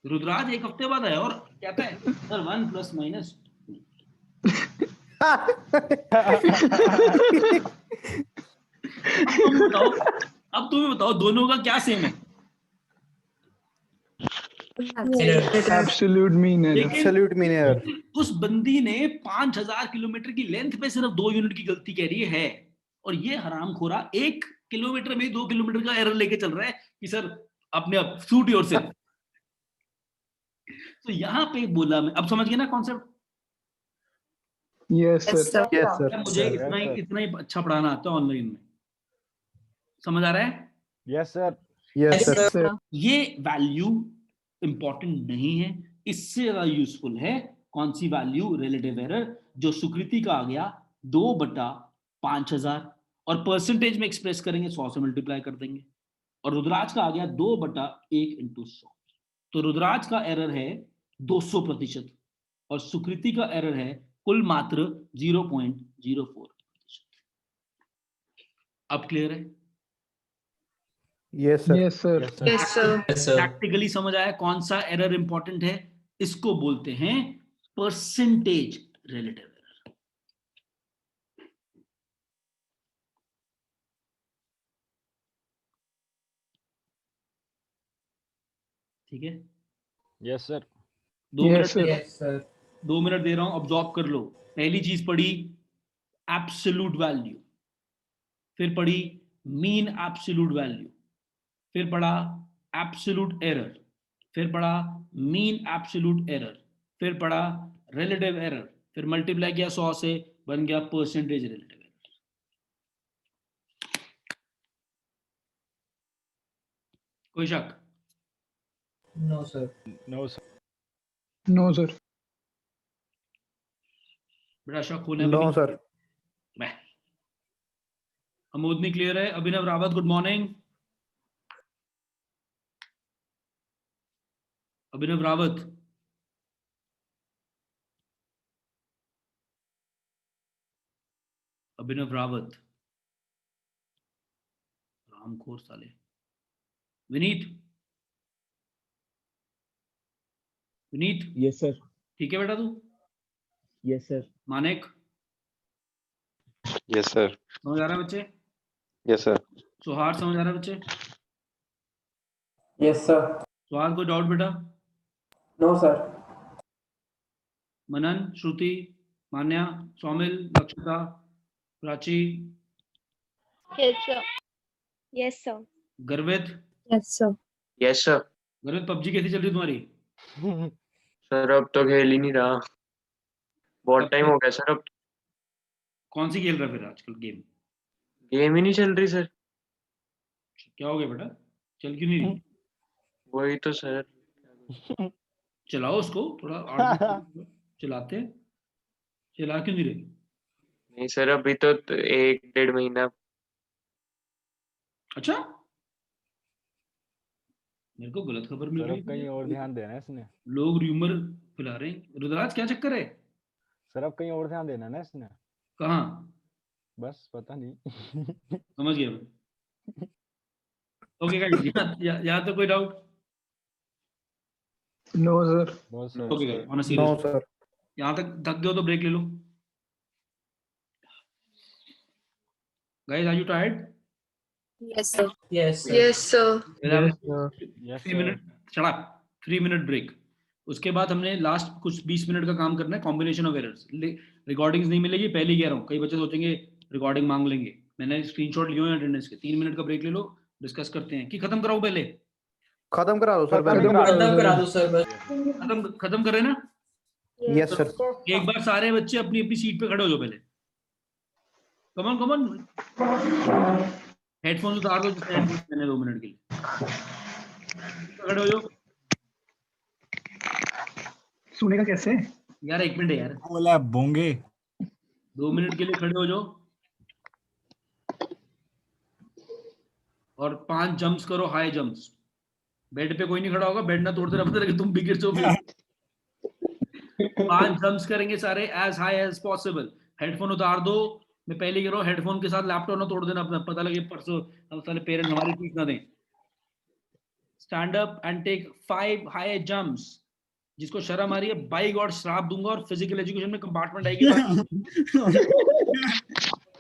रुद्राज एक हफ्ते बाद आया और कहता है सर 1 प्लस माइनस। अब तुम बताओ दोनों का क्या सेम है? Absolute mean error. Absolute mean error. उस बंदी ने 5000 किलोमीटर की लेंथ पे सिर्फ 2 यूनिट की गलती कह रही है, और ये हरामखोरा 1 किलोमीटर में 2 किलोमीटर का एरर लेके चल रहा है कि सर अपने आप सूट योरसेल्फ। तो यहाँ पे बोला मैं, अब समझ गए ना concept? Yes sir. Yes sir. मुझे इतना ही अच्छा पढ़ाना आता है ऑनलाइन में, समझ आ रहा है? Yes sir. Yes sir. ये वैल्यू इंपॉर्टेंट नहीं है, इससे ज्यादा यूजफुल है कौन सी वैल्यू? रिलेटिव एरर, जो सुकृति का आ गया 2/5000, और परसेंटेज में एक्सप्रेस करेंगे 100 से मल्टीप्लाई कर देंगे, और रुद्राज का आ गया 2/1 × 100। तो रुद्राज का एरर है 200% और सुकृति का एरर है कुल मात्र 0.04%। अब क्लियर है? Yes sir. Yes sir. Yes sir. Practically समझ आया कौन सा एरर इंपॉर्टेंट है? इसको बोलते हैं परसेंटेज रिलेटिव एरर। ठीक है? Yes sir. 2 minute Yes, sir. Yes sir. 2 minute दे रहा हूं, ऑब्जॉर्व कर लो। पहली चीज पढ़ी एब्सोल्यूट वैल्यू, फिर पढ़ी मीन एब्सोल्यूट वैल्यू, फिर पढ़ा एब्सोल्यूट एरर, फिर पढ़ा मीन एब्सोल्यूट एरर, फिर पढ़ा रिलेटिव एरर, फिर मल्टीप्लाई किया 100 से, बन गया परसेंटेज रिलेटिव एरर। कोई शक? No sir. No sir. No sir. बड़ा शक होने नो सर। मैं अमोदनी क्लियर है? Abhinav Rawat good morning. अभिनव रावत, अभिनव रावत, रामखोर साले। Vineet, Vineet yes sir. ठीक है बेटा तू? Yes sir. Manik yes sir. समझ आ रहा है बच्चे? Yes sir. सुहार समझ आ रहा है बच्चे? Yes sir. सुहार कोई डाउट बेटा? No sir. Manan, Shruti, Manya, Saumil, Lakshita, Prachi, yes sir. Yes sir. Garvit. Yes sir. Yes sir. Garvit PUBG कैसी चल रही है तुम्हारी? सर अब तो खेल ही नहीं रहा, बहुत टाइम हो गया सर। अब कौन सी खेल रहा है फिर आजकल गेम? गेम ही नहीं चल रही सर। क्या हो गया बेटा, चल क्यों नहीं रही? वही तो सर। चलाओ उसको थोड़ा, चलाते हैं, चला क्यों नहीं रही? नहीं सर, अभी तो 1-1.5 महीना। अच्छा, मेरे को गलत खबर मिल सर रही अब कहीं और ध्यान देना है इसने। लोग र्यूमर फैला रहे हैं। रुद्राज क्या चक्कर है? सर अब कहीं और ध्यान देना है ना इसने। कहाँ? बस पता नहीं। समझ गया मैं। ओके गाइस, यहाँ तो कोई doubt? No sir. No sir. Okay guys, on a no serious, sir. यहाँ तक थक गए हो तो ब्रेक ले लो। Guys are you tired? Yes sir. Yes sir. Yes sir. Yes 3 minute, चला 3 मिनट ब्रेक। उसके बाद हमने लास्ट कुछ 20 मिनट का काम करना है कॉम्बिनेशन ऑफ एरर्स। रिकॉर्डिंग्स नहीं मिलेगी, पहले ही कह रहा हूँ, कई बच्चे सोचेंगे रिकॉर्डिंग मांग लेंगे। मैंने स्क्रीनशॉट लिए हैं अटेंडेंस के। 3 मिनट का ब्रेक ले लो, डिस्कस करते हैं। कि खत्म कराऊं पहले? खत्म करा दो सर। खत्म करा दो सर बस। खत्म करें ना? Yes sir. एक बार सारे बच्चे अपनी अपनी सीट पे खड़े हो जाओ पहले। कमन कमन, हेडफोन उतार दो मैंने 2 मिनट के लिए। खड़े हो जाओ सुनेगा कैसे यार, 1 मिनट है यार, बोला बोंगे। 2 मिनट के लिए खड़े हो जाओ। और 5 जंप्स करो, हाई जंप्स। बेड पे कोई नहीं खड़ा होगा, बेड ना तोड़ते रहो, पता लगे तुम भी गिर जाओ। 5 जंप्स करेंगे सारे as high as possible. Headphone उतार दो, मैं पहले कह रहा हूँ, हेडफोन के साथ लैपटॉप ना तोड़ देना अपना, पता लगे परसों हम सारे पेरेंट्स हमारी चीज ना दें। Stand up and take 5 high jumps. जिसको शर्म आ रही है, बाई गॉड श्राप दूंगा, और फिजिकल एजुकेशन में कंपार्टमेंट आएगी।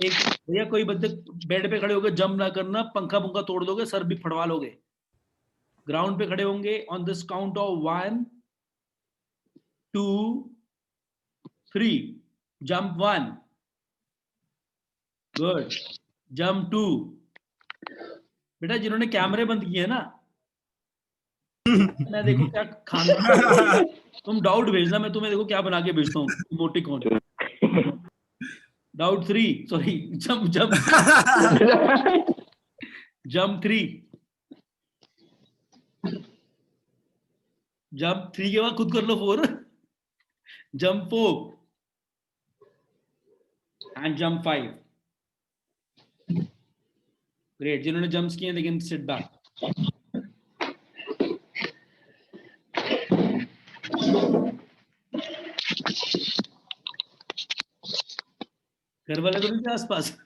एक भैया कोई बच्चे बेड पे खड़े होकर जंप ना करना, पंखा पंखा तोड़ दोगे, सर भी फड़वा लोगे। ग्राउंड पे खड़े होंगे, on this count of 1 2 3, jump 1, good, jump 2। बेटा जिन्होंने कैमरे बंद किए ना, मैं देखो क्या खाना, तुम डाउट भेजना, मैं तुम्हें देखो क्या बना के भेजता हूँ, emoticon. Doubt 3, sorry, jump jump jump 3, jump 3 के बाद खुद कर लो 4, जंप 4 एंड जंप 5। ग्रेट, जिन्होंने जंप्स किए दे कैन सिट बैक। घर वाले तो नहीं आसपास?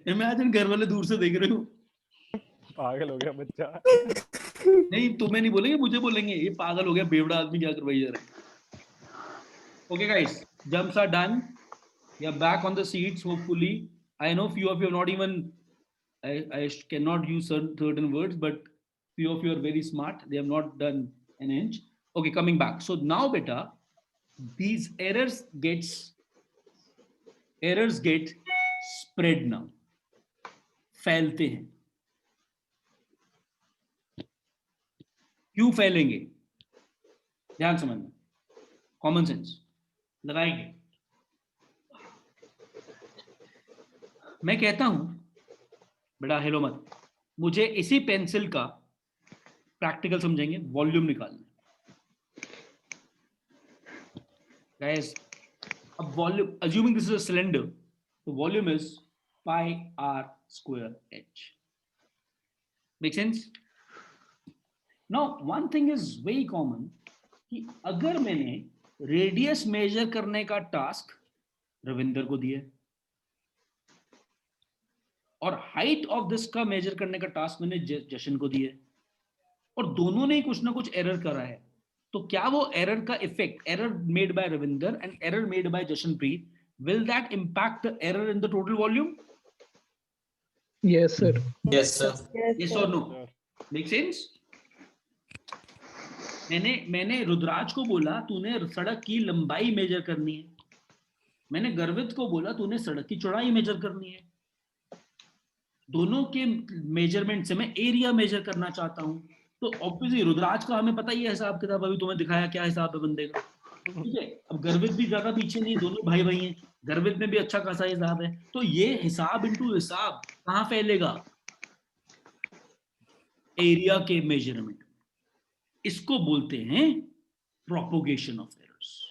इमेजिन घर वाले दूर से देख रहे हो। पागल हो गया बच्चा। नहीं तुम्हें नहीं बोलेंगे, मुझे बोलेंगे ये पागल हो गया, बेवड़ा आदमी क्या करवाई जा रहा है। Okay guys, jumps are done, we are back on the seats hopefully. I know few of you have not even, I cannot use certain words, but few of you are very smart, they have not done an inch. Okay, coming back, so now beta, these errors get spread now, फैलते हैं। क्यों फैलेंगे? ध्यान समझना, common sense लगाएंगे। मैं कहता हूं बेटा हेलो मत, मुझे इसी पेंसिल का प्रैक्टिकल समझेंगे, वॉल्यूम निकालना। गाइस, अब volume, assuming this is a cylinder, the volume is pi r square h. Make sense? Now one thing is very common, कि अगर मैंने रेडियस मेजर करने का टास्क रविंदर को दिया और हाइट ऑफ दिस का मेजर करने का टास्क मैंने जशन को दिया, और दोनों ने कुछ ना कुछ एरर करा है, तो क्या वो एरर का effect, error made by Ravinder and error made by Jashanpreet, will that impact the error in the total volume? Yes sir. Yes sir. Yes or no? Make sense? मैंने रुद्राज को बोला तूने सड़क की लंबाई मेजर करनी है, मैंने गर्वित को बोला तूने सड़क की चौड़ाई मेजर करनी है। दोनों के मेजरमेंट से मैं एरिया मेजर करना चाहता हूं, तो ऑब्वियसली रुद्राज का हमें पता ही है हिसाब किताब, अभी तुम्हें दिखाया क्या हिसाब है बंदे का, ठीक है। अब गर्वित भी ज्यादा पीछे नहीं, दोनों भाई भाई हैं, गर्वित में भी अच्छा खासा हिसाब है, तो ये हिसाब इनटू हिसाब कहां फैलेगा? एरिया के मेजरमेंट। इसको बोलते हैं प्रोपोगेशन ऑफ एरर्स।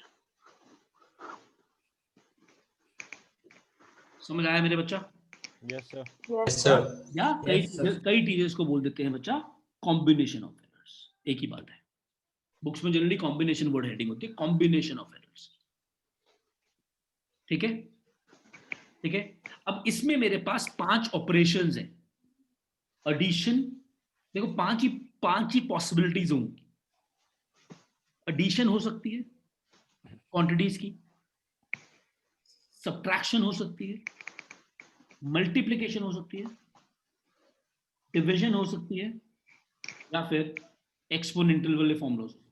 समझ आया मेरे बच्चा? Yes sir. Yes sir. या कई टीचर्स को बोल देते हैं बच्चा कॉम्बिनेशन ऑफ एरर्स। एक ही बात है, बुक्स में जनरली कॉम्बिनेशन वर्ड हेडिंग होती है, कॉम्बिनेशन ऑफ एरर्स। ठीक है, ठीक है। अब इसमें मेरे पास 5 ऑपरेशंस हैं। एडिशन, देखो 5 ही पॉसिबिलिटीज होंगी। एडिशन हो सकती है क्वांटिटीज की, सब्ट्रैक्शन हो सकती है, मल्टीप्लिकेशन हो सकती है, डिवीजन हो सकती है, या फिर एक्सपोनेंशियल वाले फॉर्मूला हो सकते हैं।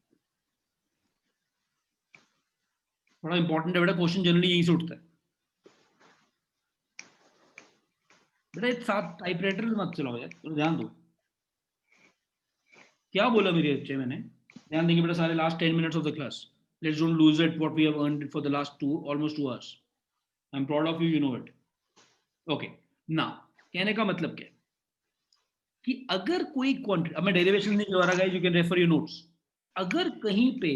बड़ा इंपॉर्टेंट है बेटा, क्वेश्चन जनरली यहीं से उठता है बेटा। एक साथ टाइपराइटर मत चलाओ यार, तो ध्यान दो। क्या बोला मेरे बच्चे मैंने? ध्यान देंगे बेटा सारे last 10 minutes of the class. Let's don't lose it what we have earned for the last almost 2 hours. I'm proud of you, you know it. Okay. Now, कहने का मतलब क्या है कि अगर कोई क्वांटिटी, अब मैं डेरिवेशन नहीं करवा रहा guys, you can refer your notes. अगर कहीं पे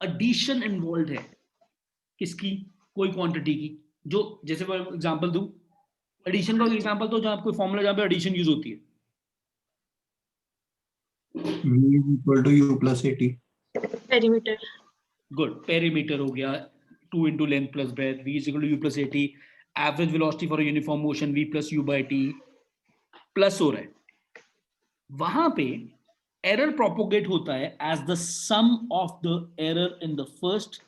एडिशन इन्वॉल्व है, किसकी? कोई क्वांटिटी की, जो जैसे फॉर एग्जांपल दूं, एडिशन का एग्जांपल तो जहां कोई फॉर्मूला जहां पे एडिशन यूज होती है। V is equal to U plus AT. Perimeter. Good, perimeter हो गया 2 into length plus breadth, v is equal to u plus at, average velocity for a uniform motion v plus u by t, plus हो रहा है। वहां पे error propagate होता है as the sum of the error in the first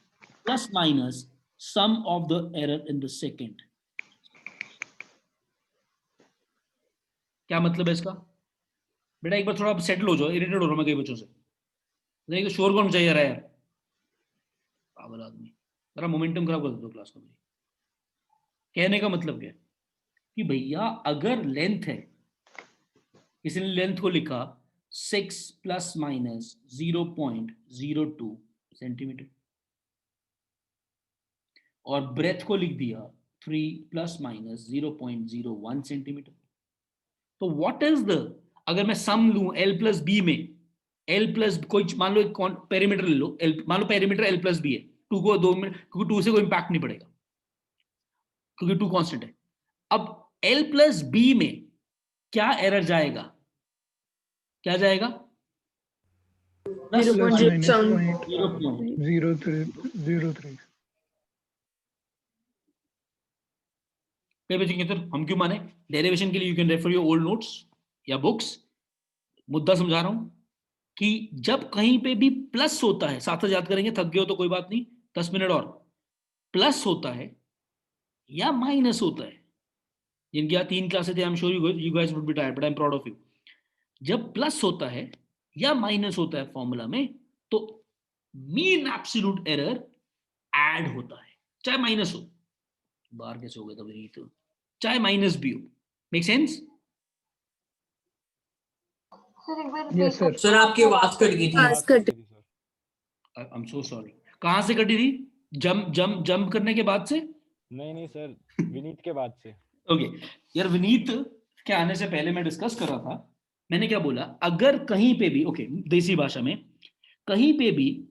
plus minus sum of the error in the second. क्या मतलब है इसका? बेटा एक बार थोड़ा सेटल हो जाओ, इरिटेट हो रहा हूं मैं कई बच्चों से, नहीं तो शोर कौन चाहिए रहा है यार, पागल आदमी, जरा मोमेंटम खराब कर दो क्लास का। कहने का मतलब क्या है कि भैया अगर लेंथ है, किसी ने लेंथ को लिखा 6 प्लस माइनस 0.02 सेंटीमीटर और ब्रेथ को लिख दिया 3 प्लस माइनस 0.01 सेंटीमीटर, तो व्हाट इज द, अगर मैं सम लूं L प्लस बी में, L प्लस कोई मान लो एक पेरीमीटर ले लो, L मान लो पेरीमीटर L प्लस बी है, 2 को 2 में, क्योंकि 2 से कोई इंपैक्ट नहीं पड़ेगा क्योंकि 2 कांस्टेंट है। अब L प्लस बी में क्या एरर जाएगा, क्या जाएगा? 0.03 कई बच्चे कहते हैं हम क्यों माने, डेरिवेशन के लिए you can refer your old notes या बुक्स। मुद्दा समझा रहा हूं कि जब कहीं पे भी प्लस होता है, साथ साथ याद करेंगे, थक गए हो तो कोई बात नहीं, 10 मिनट और, प्लस होता है या माइनस होता है, जिनकी यहाँ 3 क्लासेस थे, I am sure you guys would be tired but I am proud of you. जब प्लस होता है या माइनस होता है फॉर्मूला में, तो मीन एब्सोल्यूट एरर ऐड होता है, चाहे माइनस हो, बाहर कैसे हो गए तभी, तो चाहे माइनस भी हो। Make sense? Yes sir. Sir आपकी आवाज कट गई थी। आवाज cut. I am so sorry. कहां से कटी थी? जंप करने के बाद से? नहीं सर, विनीत के बाद से। ओके यार, विनीत के आने से पहले मैं डिस्कस कर रहा था, मैंने क्या बोला, अगर कहीं पे भी, ओके देसी भाषा में, कहीं पे भी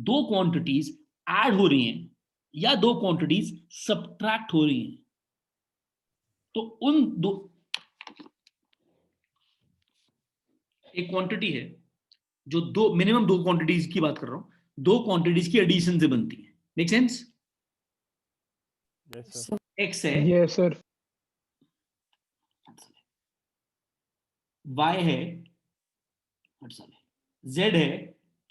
2 क्वांटिटीज ऐड हो रही हैं या 2 क्वांटिटीज सब्ट्रैक्ट हो रही हैं, तो उन दो, एक क्वांटिटी है जो दो, मिनिमम 2 क्वांटिटीज की बात कर रहा हूं, 2 क्वांटिटीज की एडिशन से बनती है। Make sense? Yes sir. X है, यस सर। y है, z है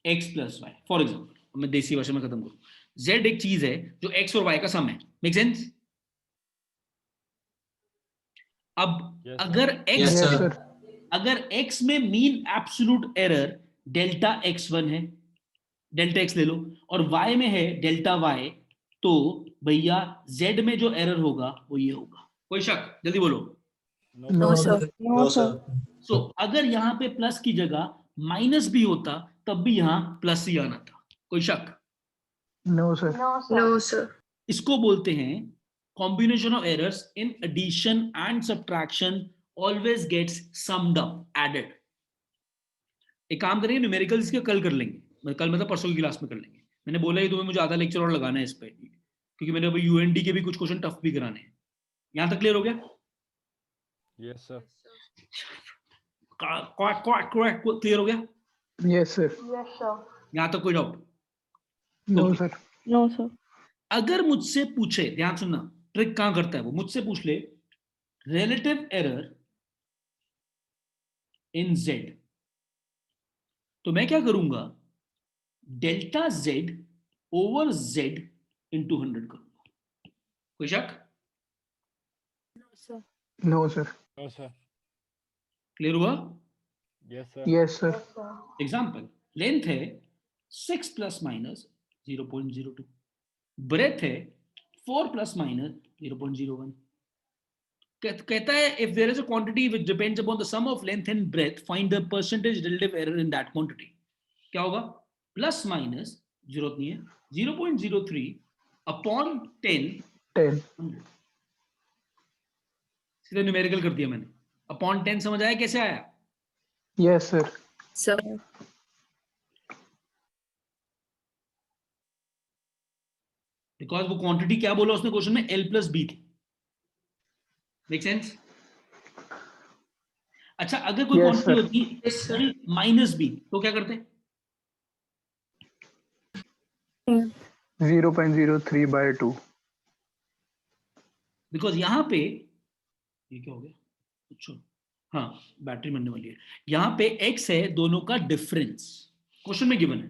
x plus y. For example मैं देसी भाषा में खत्म करूं, z एक चीज है जो x और y का सम है। Make sense? अब Yes, अगर x, Yes, sir. अगर x में mean absolute error delta x1 है, डेल्टा x ले लो, और y में है डेल्टा y, तो भैया z में जो एरर होगा वो ये होगा। कोई शक? जल्दी बोलो। No sir. No, sir. सो अगर यहां पे प्लस की जगह माइनस भी होता तब भी यहां प्लस ही आना था। कोई शक? No sir. No sir. इसको बोलते हैं combination of errors in addition and subtraction always gets summed up, added. एक काम करेंगे, न्यूमेरिकल्स के कल कर लेंगे, कल मतलब परसों की क्लास में कर लेंगे। मैंने बोला ही तुम्हें मुझे आधा लेक्चर और लगाना है इस पे, क्योंकि मैंने अभी यूएनडी के भी कुछ क्वेश्चन टफ भी कराने हैं। यहां तक क्लियर हो गया? Yes sir. क्लियर हो गया? Yes sir. यहां तक कोई doubt? No sir. No sir. अगर मुझसे पूछे, ध्यान सुनना, ट्रिक कहां करता है वो, मुझसे पूछ ले रिलेटिव एरर इन z, तो मैं क्या करूंगा, delta z over z into 100 करूंगा। कोई शक? No sir. No sir. Clear हुआ? Yes sir. Yes sir. Example, length है 6 प्लस माइनस 0.02, ब्रेथ है 4 प्लस माइनस 0.01। कहता है if there is a quantity which depends upon the sum of length and breadth, find the percentage relative error in that quantity. क्या होगा? Plus minus, जरूरत नहीं है, 0.03 upon 10 100। सीधा न्यूमेरिकल कर दिया मैंने। अपॉन 10 समझ आया कैसे आया? Yes sir. सर। बिकॉज वो क्वांटिटी क्या बोला उसने क्वेश्चन में, L प्लस बी थी। Make sense? अच्छा, अगर कोई Yes, क्वांटिटी sir. होती Yes, sir. माइनस बी तो क्या करते? 0.03 by 2. बिकॉज यहां पे ये क्या हो गया? अच्छा, हाँ, बैटरी बनने वाली है। यहां पे x है दोनों का डिफरेंस, क्वेश्चन में गिवन है।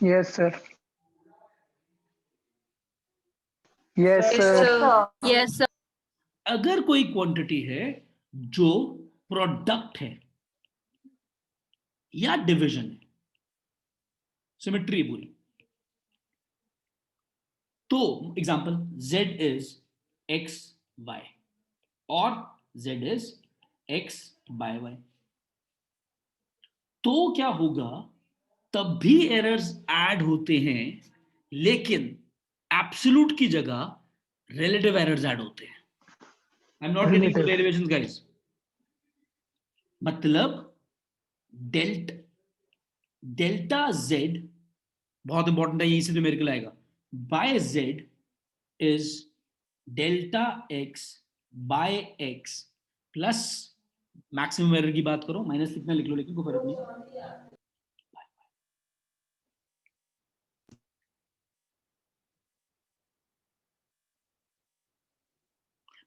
Yes, sir. Yes, Yes, sir. sir. Yes, sir. अगर कोई क्वांटिटी है जो प्रोडक्ट है या डिवीजन है, सिमेट्री पूरी, तो example z is x y और z is x by y, तो क्या होगा? तब भी एरर्स ऐड होते हैं, लेकिन एब्सोल्यूट की जगह रिलेटिव एरर्स ऐड होते हैं। I am not getting to derivations guys. मतलब डेल्टा z बहुत इंपॉर्टेंट है, यहीं से न्यूमेरिकल आएगा, by z is delta x by x plus maximum error की बात करो, माइनस लिखना लिख लो, लेकिन कोई फर्क नहीं।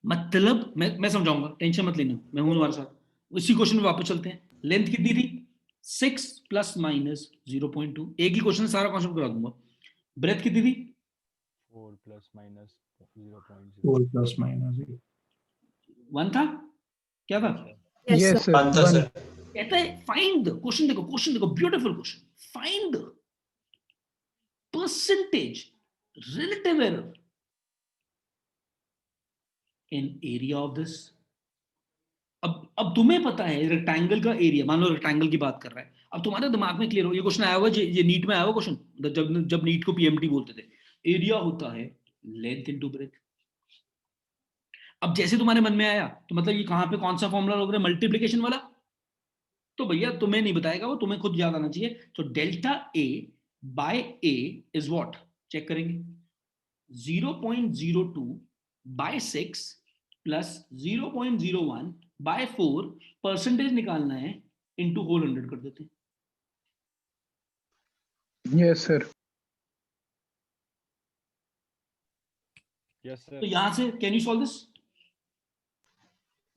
मतलब मैं समझाऊंगा, टेंशन मत लेना, मैं हूं तुम्हारे साथ। उसी क्वेश्चन में वापस चलते हैं। लेंथ कितनी थी? 6 प्लस माइनस 0.2, एक ही क्वेश्चन सारा कॉन्सेप्ट करा दूंगा। ब्रेथ कितनी थी? 4 plus minus 0.0. 4 plus minus 8. 1 था, क्या था? Yes, sir. One था, One. sir. कहता है फाइंड द, क्वेश्चन देखो beautiful question, find the percentage relative error in area of this. अब तुम्हें पता है रेक्टेंगल का एरिया, मान लो रेक्टेंगल की बात कर रहा है, अब तुम्हारे दिमाग में क्लियर हो, ये क्वेश्चन आया हुआ, ये नीट में आया हुआ क्वेश्चन, जब नीट को पीएमटी बोलते थे, एरिया होता है लेंथ इनटू ब्रेथ। अब जैसे तुम्हारे मन में आया तो मतलब ये कहां पे कौन सा फॉर्मूला लग रहा है? मल्टीप्लिकेशन वाला। तो भैया तुम्हें नहीं बताएगा वो, तुम्हें खुद याद आना चाहिए। तो delta A by A is what? Check करेंगे, 0.02 बाय 6 प्लस 0.01 बाय 4, परसेंटेज निकालना है, इनटू होल 100 कर देते हैं। Yes, sir. Yes, sir. तो यहां से can you solve this?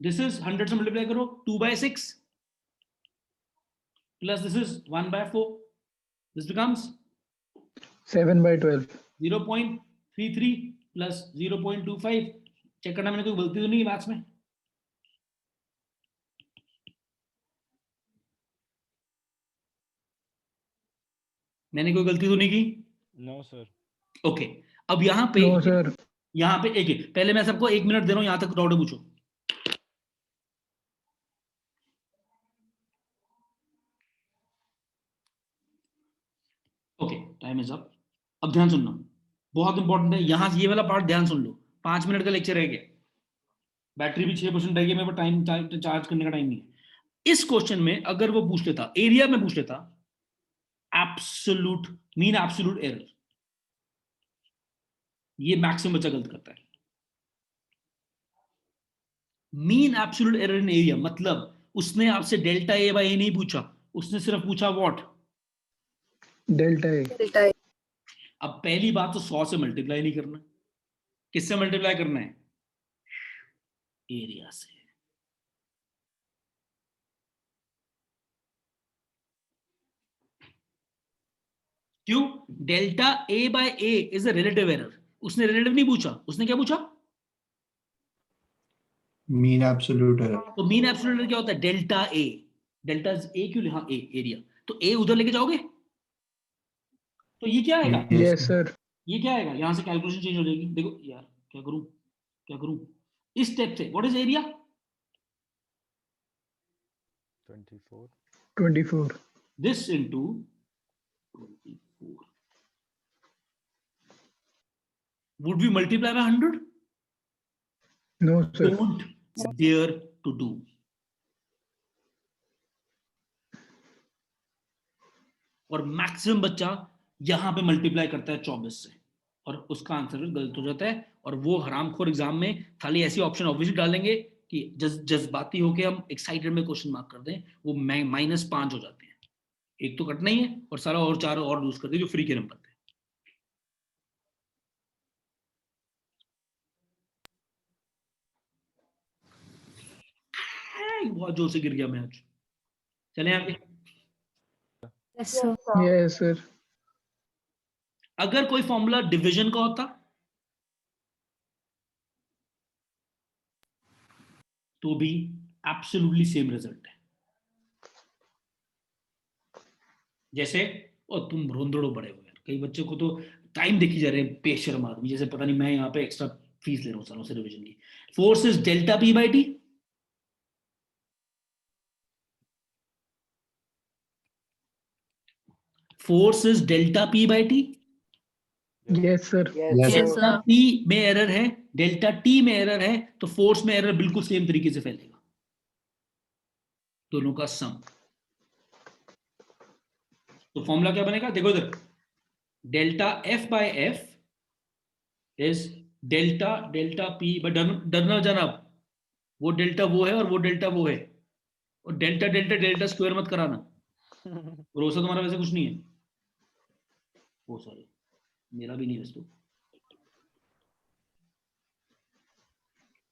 This is 100 से मल्टीप्लाई करो, 2 by 6 plus this is 1 by 4, this becomes 7 by 12. 0.33 plus 0.25। Check करना मैंने कोई गलती तो नहीं मैथ्स में? मैंने कोई गलती तो नहीं की? No, sir. ओके, अब यहां पे No, sir. यहां पे एक पहले मैं सबको 1 मिनट दे रहा हूं, यहां तक डाउट पूछो। Okay, time is up. अब ध्यान सुनना, बहुत इंपॉर्टेंट है, यहां से ये वाला पार्ट ध्यान सुन लो। 5 मिनट का लेक्चर रह गया, बैटरी भी 6% रह गई, मेरे पास टाइम चार्ज करने का टाइम नहीं है। इस क्वेश्चन में अगर वो पूछ लेता, एरिया में पूछ लेता, एब्सोल्यूट मीन एब्सोल्यूट एरर, ये मैक्सिमम बच्चा गलत करता है। मीन एब्सोल्यूट एरर इन एरिया मतलब उसने आपसे डेल्टा ए बाय ए नहीं पूछा, उसने सिर्फ पूछा what? Delta A. Delta A. अब पहली बात तो 100 से मल्टीप्लाई नहीं करना, किससे मल्टीप्लाई करना है? एरिया से। क्यों? Delta A by A is a relative error, उसने रिलेटिव नहीं पूछा, उसने क्या पूछा? Mean absolute error. तो मीन एब्सोल्यूट एरर क्या होता है? Delta A. डेल्टा ए क्यों लिखा? ए एरिया, तो ए उधर लेके जाओगे तो ये क्या आएगा? Yes, sir. ये क्या आएगा? यहां से कैलकुलेशन चेंज हो जाएगी। देखो यार, क्या करूं क्या करूं? इस स्टेप से what is area? 24. 24. This into 24 would we multiply by 100? No, sir. Don't dare to do. और मैक्सिमम बच्चा यहां पे मल्टीप्लाई करता है 24 से। और उसका आंसर गलत हो जाता है। और वो हरामखोर एग्जाम में खाली ऐसी ऑप्शन ऑब्वियसली डालेंगे कि जज्बाती होके हम एक्साइटेड में क्वेश्चन मार्क कर दें, वो -5 हो जाते हैं। एक तो कटना ही है और सारा और 4 और लूज कर दे जो फ्री के नंबर थे। बहुत जोर से गिर गया मैं आज। चलें आगे। Yes sir. अगर कोई फॉर्मूला डिवीजन का होता तो भी एब्सोल्युटली सेम रिजल्ट है। जैसे और तुम रोंदड़ो बड़े हो यार, कई बच्चे को तो टाइम देखी जा रहे हैं बेशर्म आदमी, जैसे पता नहीं मैं यहाँ पे एक्स्ट्रा फीस ले रहा हूँ सालों से डिवीजन की। Force is delta P by T. Force is delta P by T. Yes sir. Delta P में एरर है, डेल्टा टी में एरर है, तो फोर्स में एरर बिल्कुल सेम तरीके से फैलेगा, दोनों का सम। तो फॉर्मूला क्या बनेगा, देखो इधर, delta F by F is delta delta P. But डरना जनाब, वो डेल्टा वो है और वो डेल्टा वो है, और डेल्टा डेल्टा डेल्टा स्क्वायर मत कराना, भरोसा तुम्हारा वैसे कुछ नहीं है। वो सॉरी, मेरा भी नहीं है वैसे।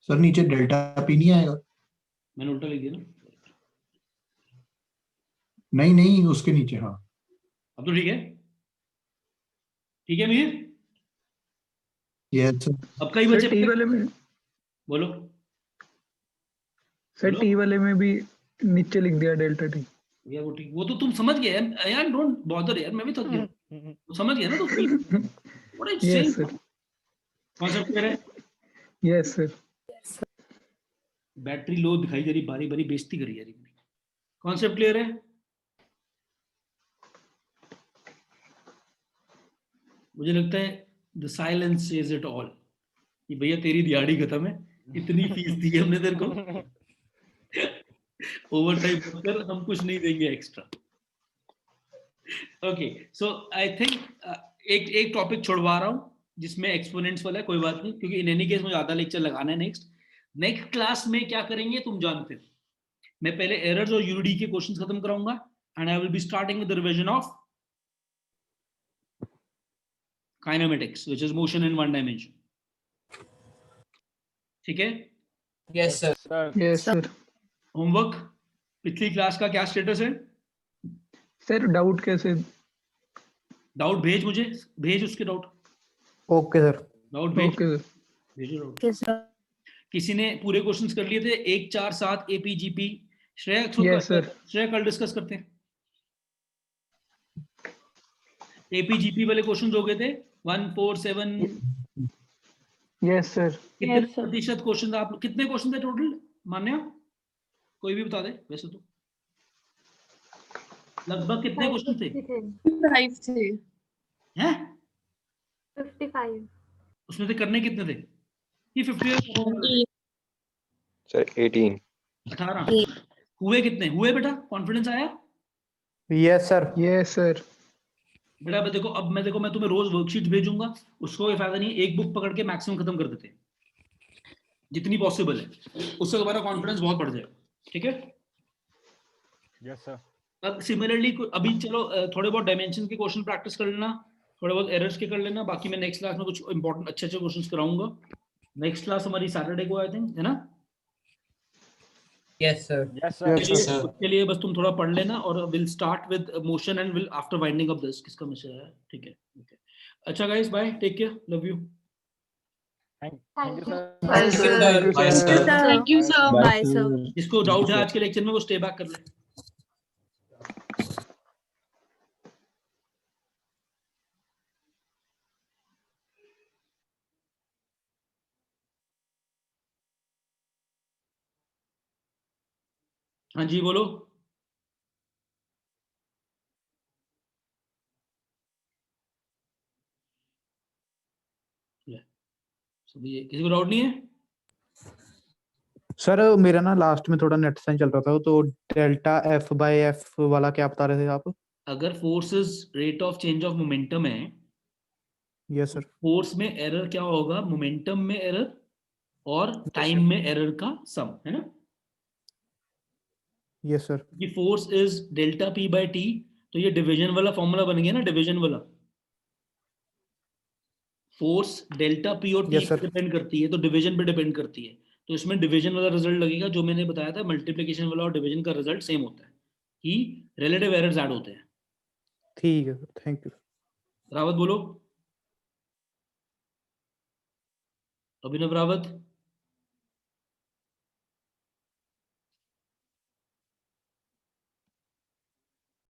सर नीचे डेल्टा पी नहीं आएगा? मैंने उल्टा लिख दिया ना। नहीं नहीं, उसके नीचे। हाँ अब तो ठीक है, ठीक है मीर। Yes sir. अब कई सर बच्चे टी वाले में, बोलो सर टी वाले में भी नीचे लिख दिया डेल्टा टी। यार वो ठीक, वो तो तुम समझ गए यार, डोंट बॉदर यार, मैं भी थक गया। तो समझ गया ना तो what is saying. Yes sir. Concept clear है? Yes sir. बैटरी लो दिखाई दे रही, बारी बारी बेइज्जती करी जा रही। कॉन्सेप्ट क्लियर है? मुझे लगता है the silence says it all कि भैया तेरी दिहाड़ी खत्म है, इतनी फीस दी है हमने तेरे को, ओवर टाइम कर, हम कुछ नहीं देंगे extra. Okay, so I think एक टॉपिक छोड़वा रहा हूं जिसमें एक्सपोनेंट्स वाला है, कोई बात नहीं, क्योंकि इन एनी केस मुझे आधा लेक्चर लगाना है। नेक्स्ट क्लास में क्या करेंगे तुम जानते हो। मैं पहले एरर्स और यूनिटी के क्वेश्चंस खत्म कराऊंगा and I will be starting with the revision of kinematics which is motion in one dimension. ठीक है? Yes sir. Yes sir. Homework पिछली क्लास का क्या स्टेटस है? सर डाउट कैसे? डाउट भेज, मुझे भेज उसके डाउट। Okay sir. डाउट भेज, ओके सर। भेजो डाउट। किसी ने पूरे क्वेश्चंस कर लिए थे 1 4 7 एपीजीपी? Yes sir. श्रेया कल डिस्कस करते हैं। एपीजीपी वाले क्वेश्चंस हो गए थे 1 4 7। Yes sir. कितने प्रतिशत क्वेश्चन, आप कितने क्वेश्चन थे टोटल मान्य? कोई भी बता दे, वैसे तो लगभग कितने क्वेश्चन थे? 5 थे। हैं? 55। उसमें से करने कितने थे? ये 50 सर 18। 18 हुए कितने हुए बेटा? कॉन्फिडेंस आया? Yes sir. Yes sir. बेटा देखो, अब मैं तुम्हें रोज वर्कशीट भेजूंगा, उसको कोई फायदा नहीं, एक बुक पकड़ के मैक्सिमम खत्म कर देते हैं जितनी पॉसिबल है, उससे तुम्हारा कॉन्फिडेंस बहुत बढ़ जाएगा। ठीक है? Yes sir. अब सिमिलरली अभी चलो थोड़े बहुत डायमेंशन के क्वेश्चन प्रैक्टिस कर लेना, थोड़े बहुत एरर्स के कर लेना, बाकी मैं नेक्स्ट क्लास में कुछ इंपॉर्टेंट अच्छे क्वेश्चंस कराऊंगा। नेक्स्ट क्लास हमारी सैटरडे को आई थिंक, है ना? Yes sir. Yes sir. उसके लिए बस तुम थोड़ा पढ़ लेना और will start with motion and will after winding up this. किसका मैसेज आया? ठीक है, अच्छा guys, bye, take care, love you. Thank you sir. Thank you sir. Bye sir. जिसको डाउट है आज के लेक्चर में वो स्टे बैक कर ले। हाँ जी बोलो। किसी को डाउट नहीं है? सर मेरा ना लास्ट में थोड़ा नेट से चल रहा था, तो डेल्टा एफ बाय एफ वाला क्या बता रहे थे आप? अगर forces rate of change of momentum है यस सर। फोर्स में एरर क्या होगा, मोमेंटम में एरर और टाइम में एरर का सम, है ना। Yes sir. कि force is delta P by T, तो ये डिवीजन वाला फॉर्मूला बन गया ना, डिवीजन वाला। फोर्स डेल्टा पी और टी Yes, पे sir. डिपेंड करती है, तो डिवीजन पे डिपेंड करती है, तो इसमें डिवीजन वाला रिजल्ट लगेगा। जो मैंने बताया था मल्टीप्लिकेशन वाला और डिवीजन का रिजल्ट सेम होता है कि रिलेटिव एरर्स ऐड होते हैं। ठीक है सर, थैंक यू। रावत बोलो, अभिनव रावत।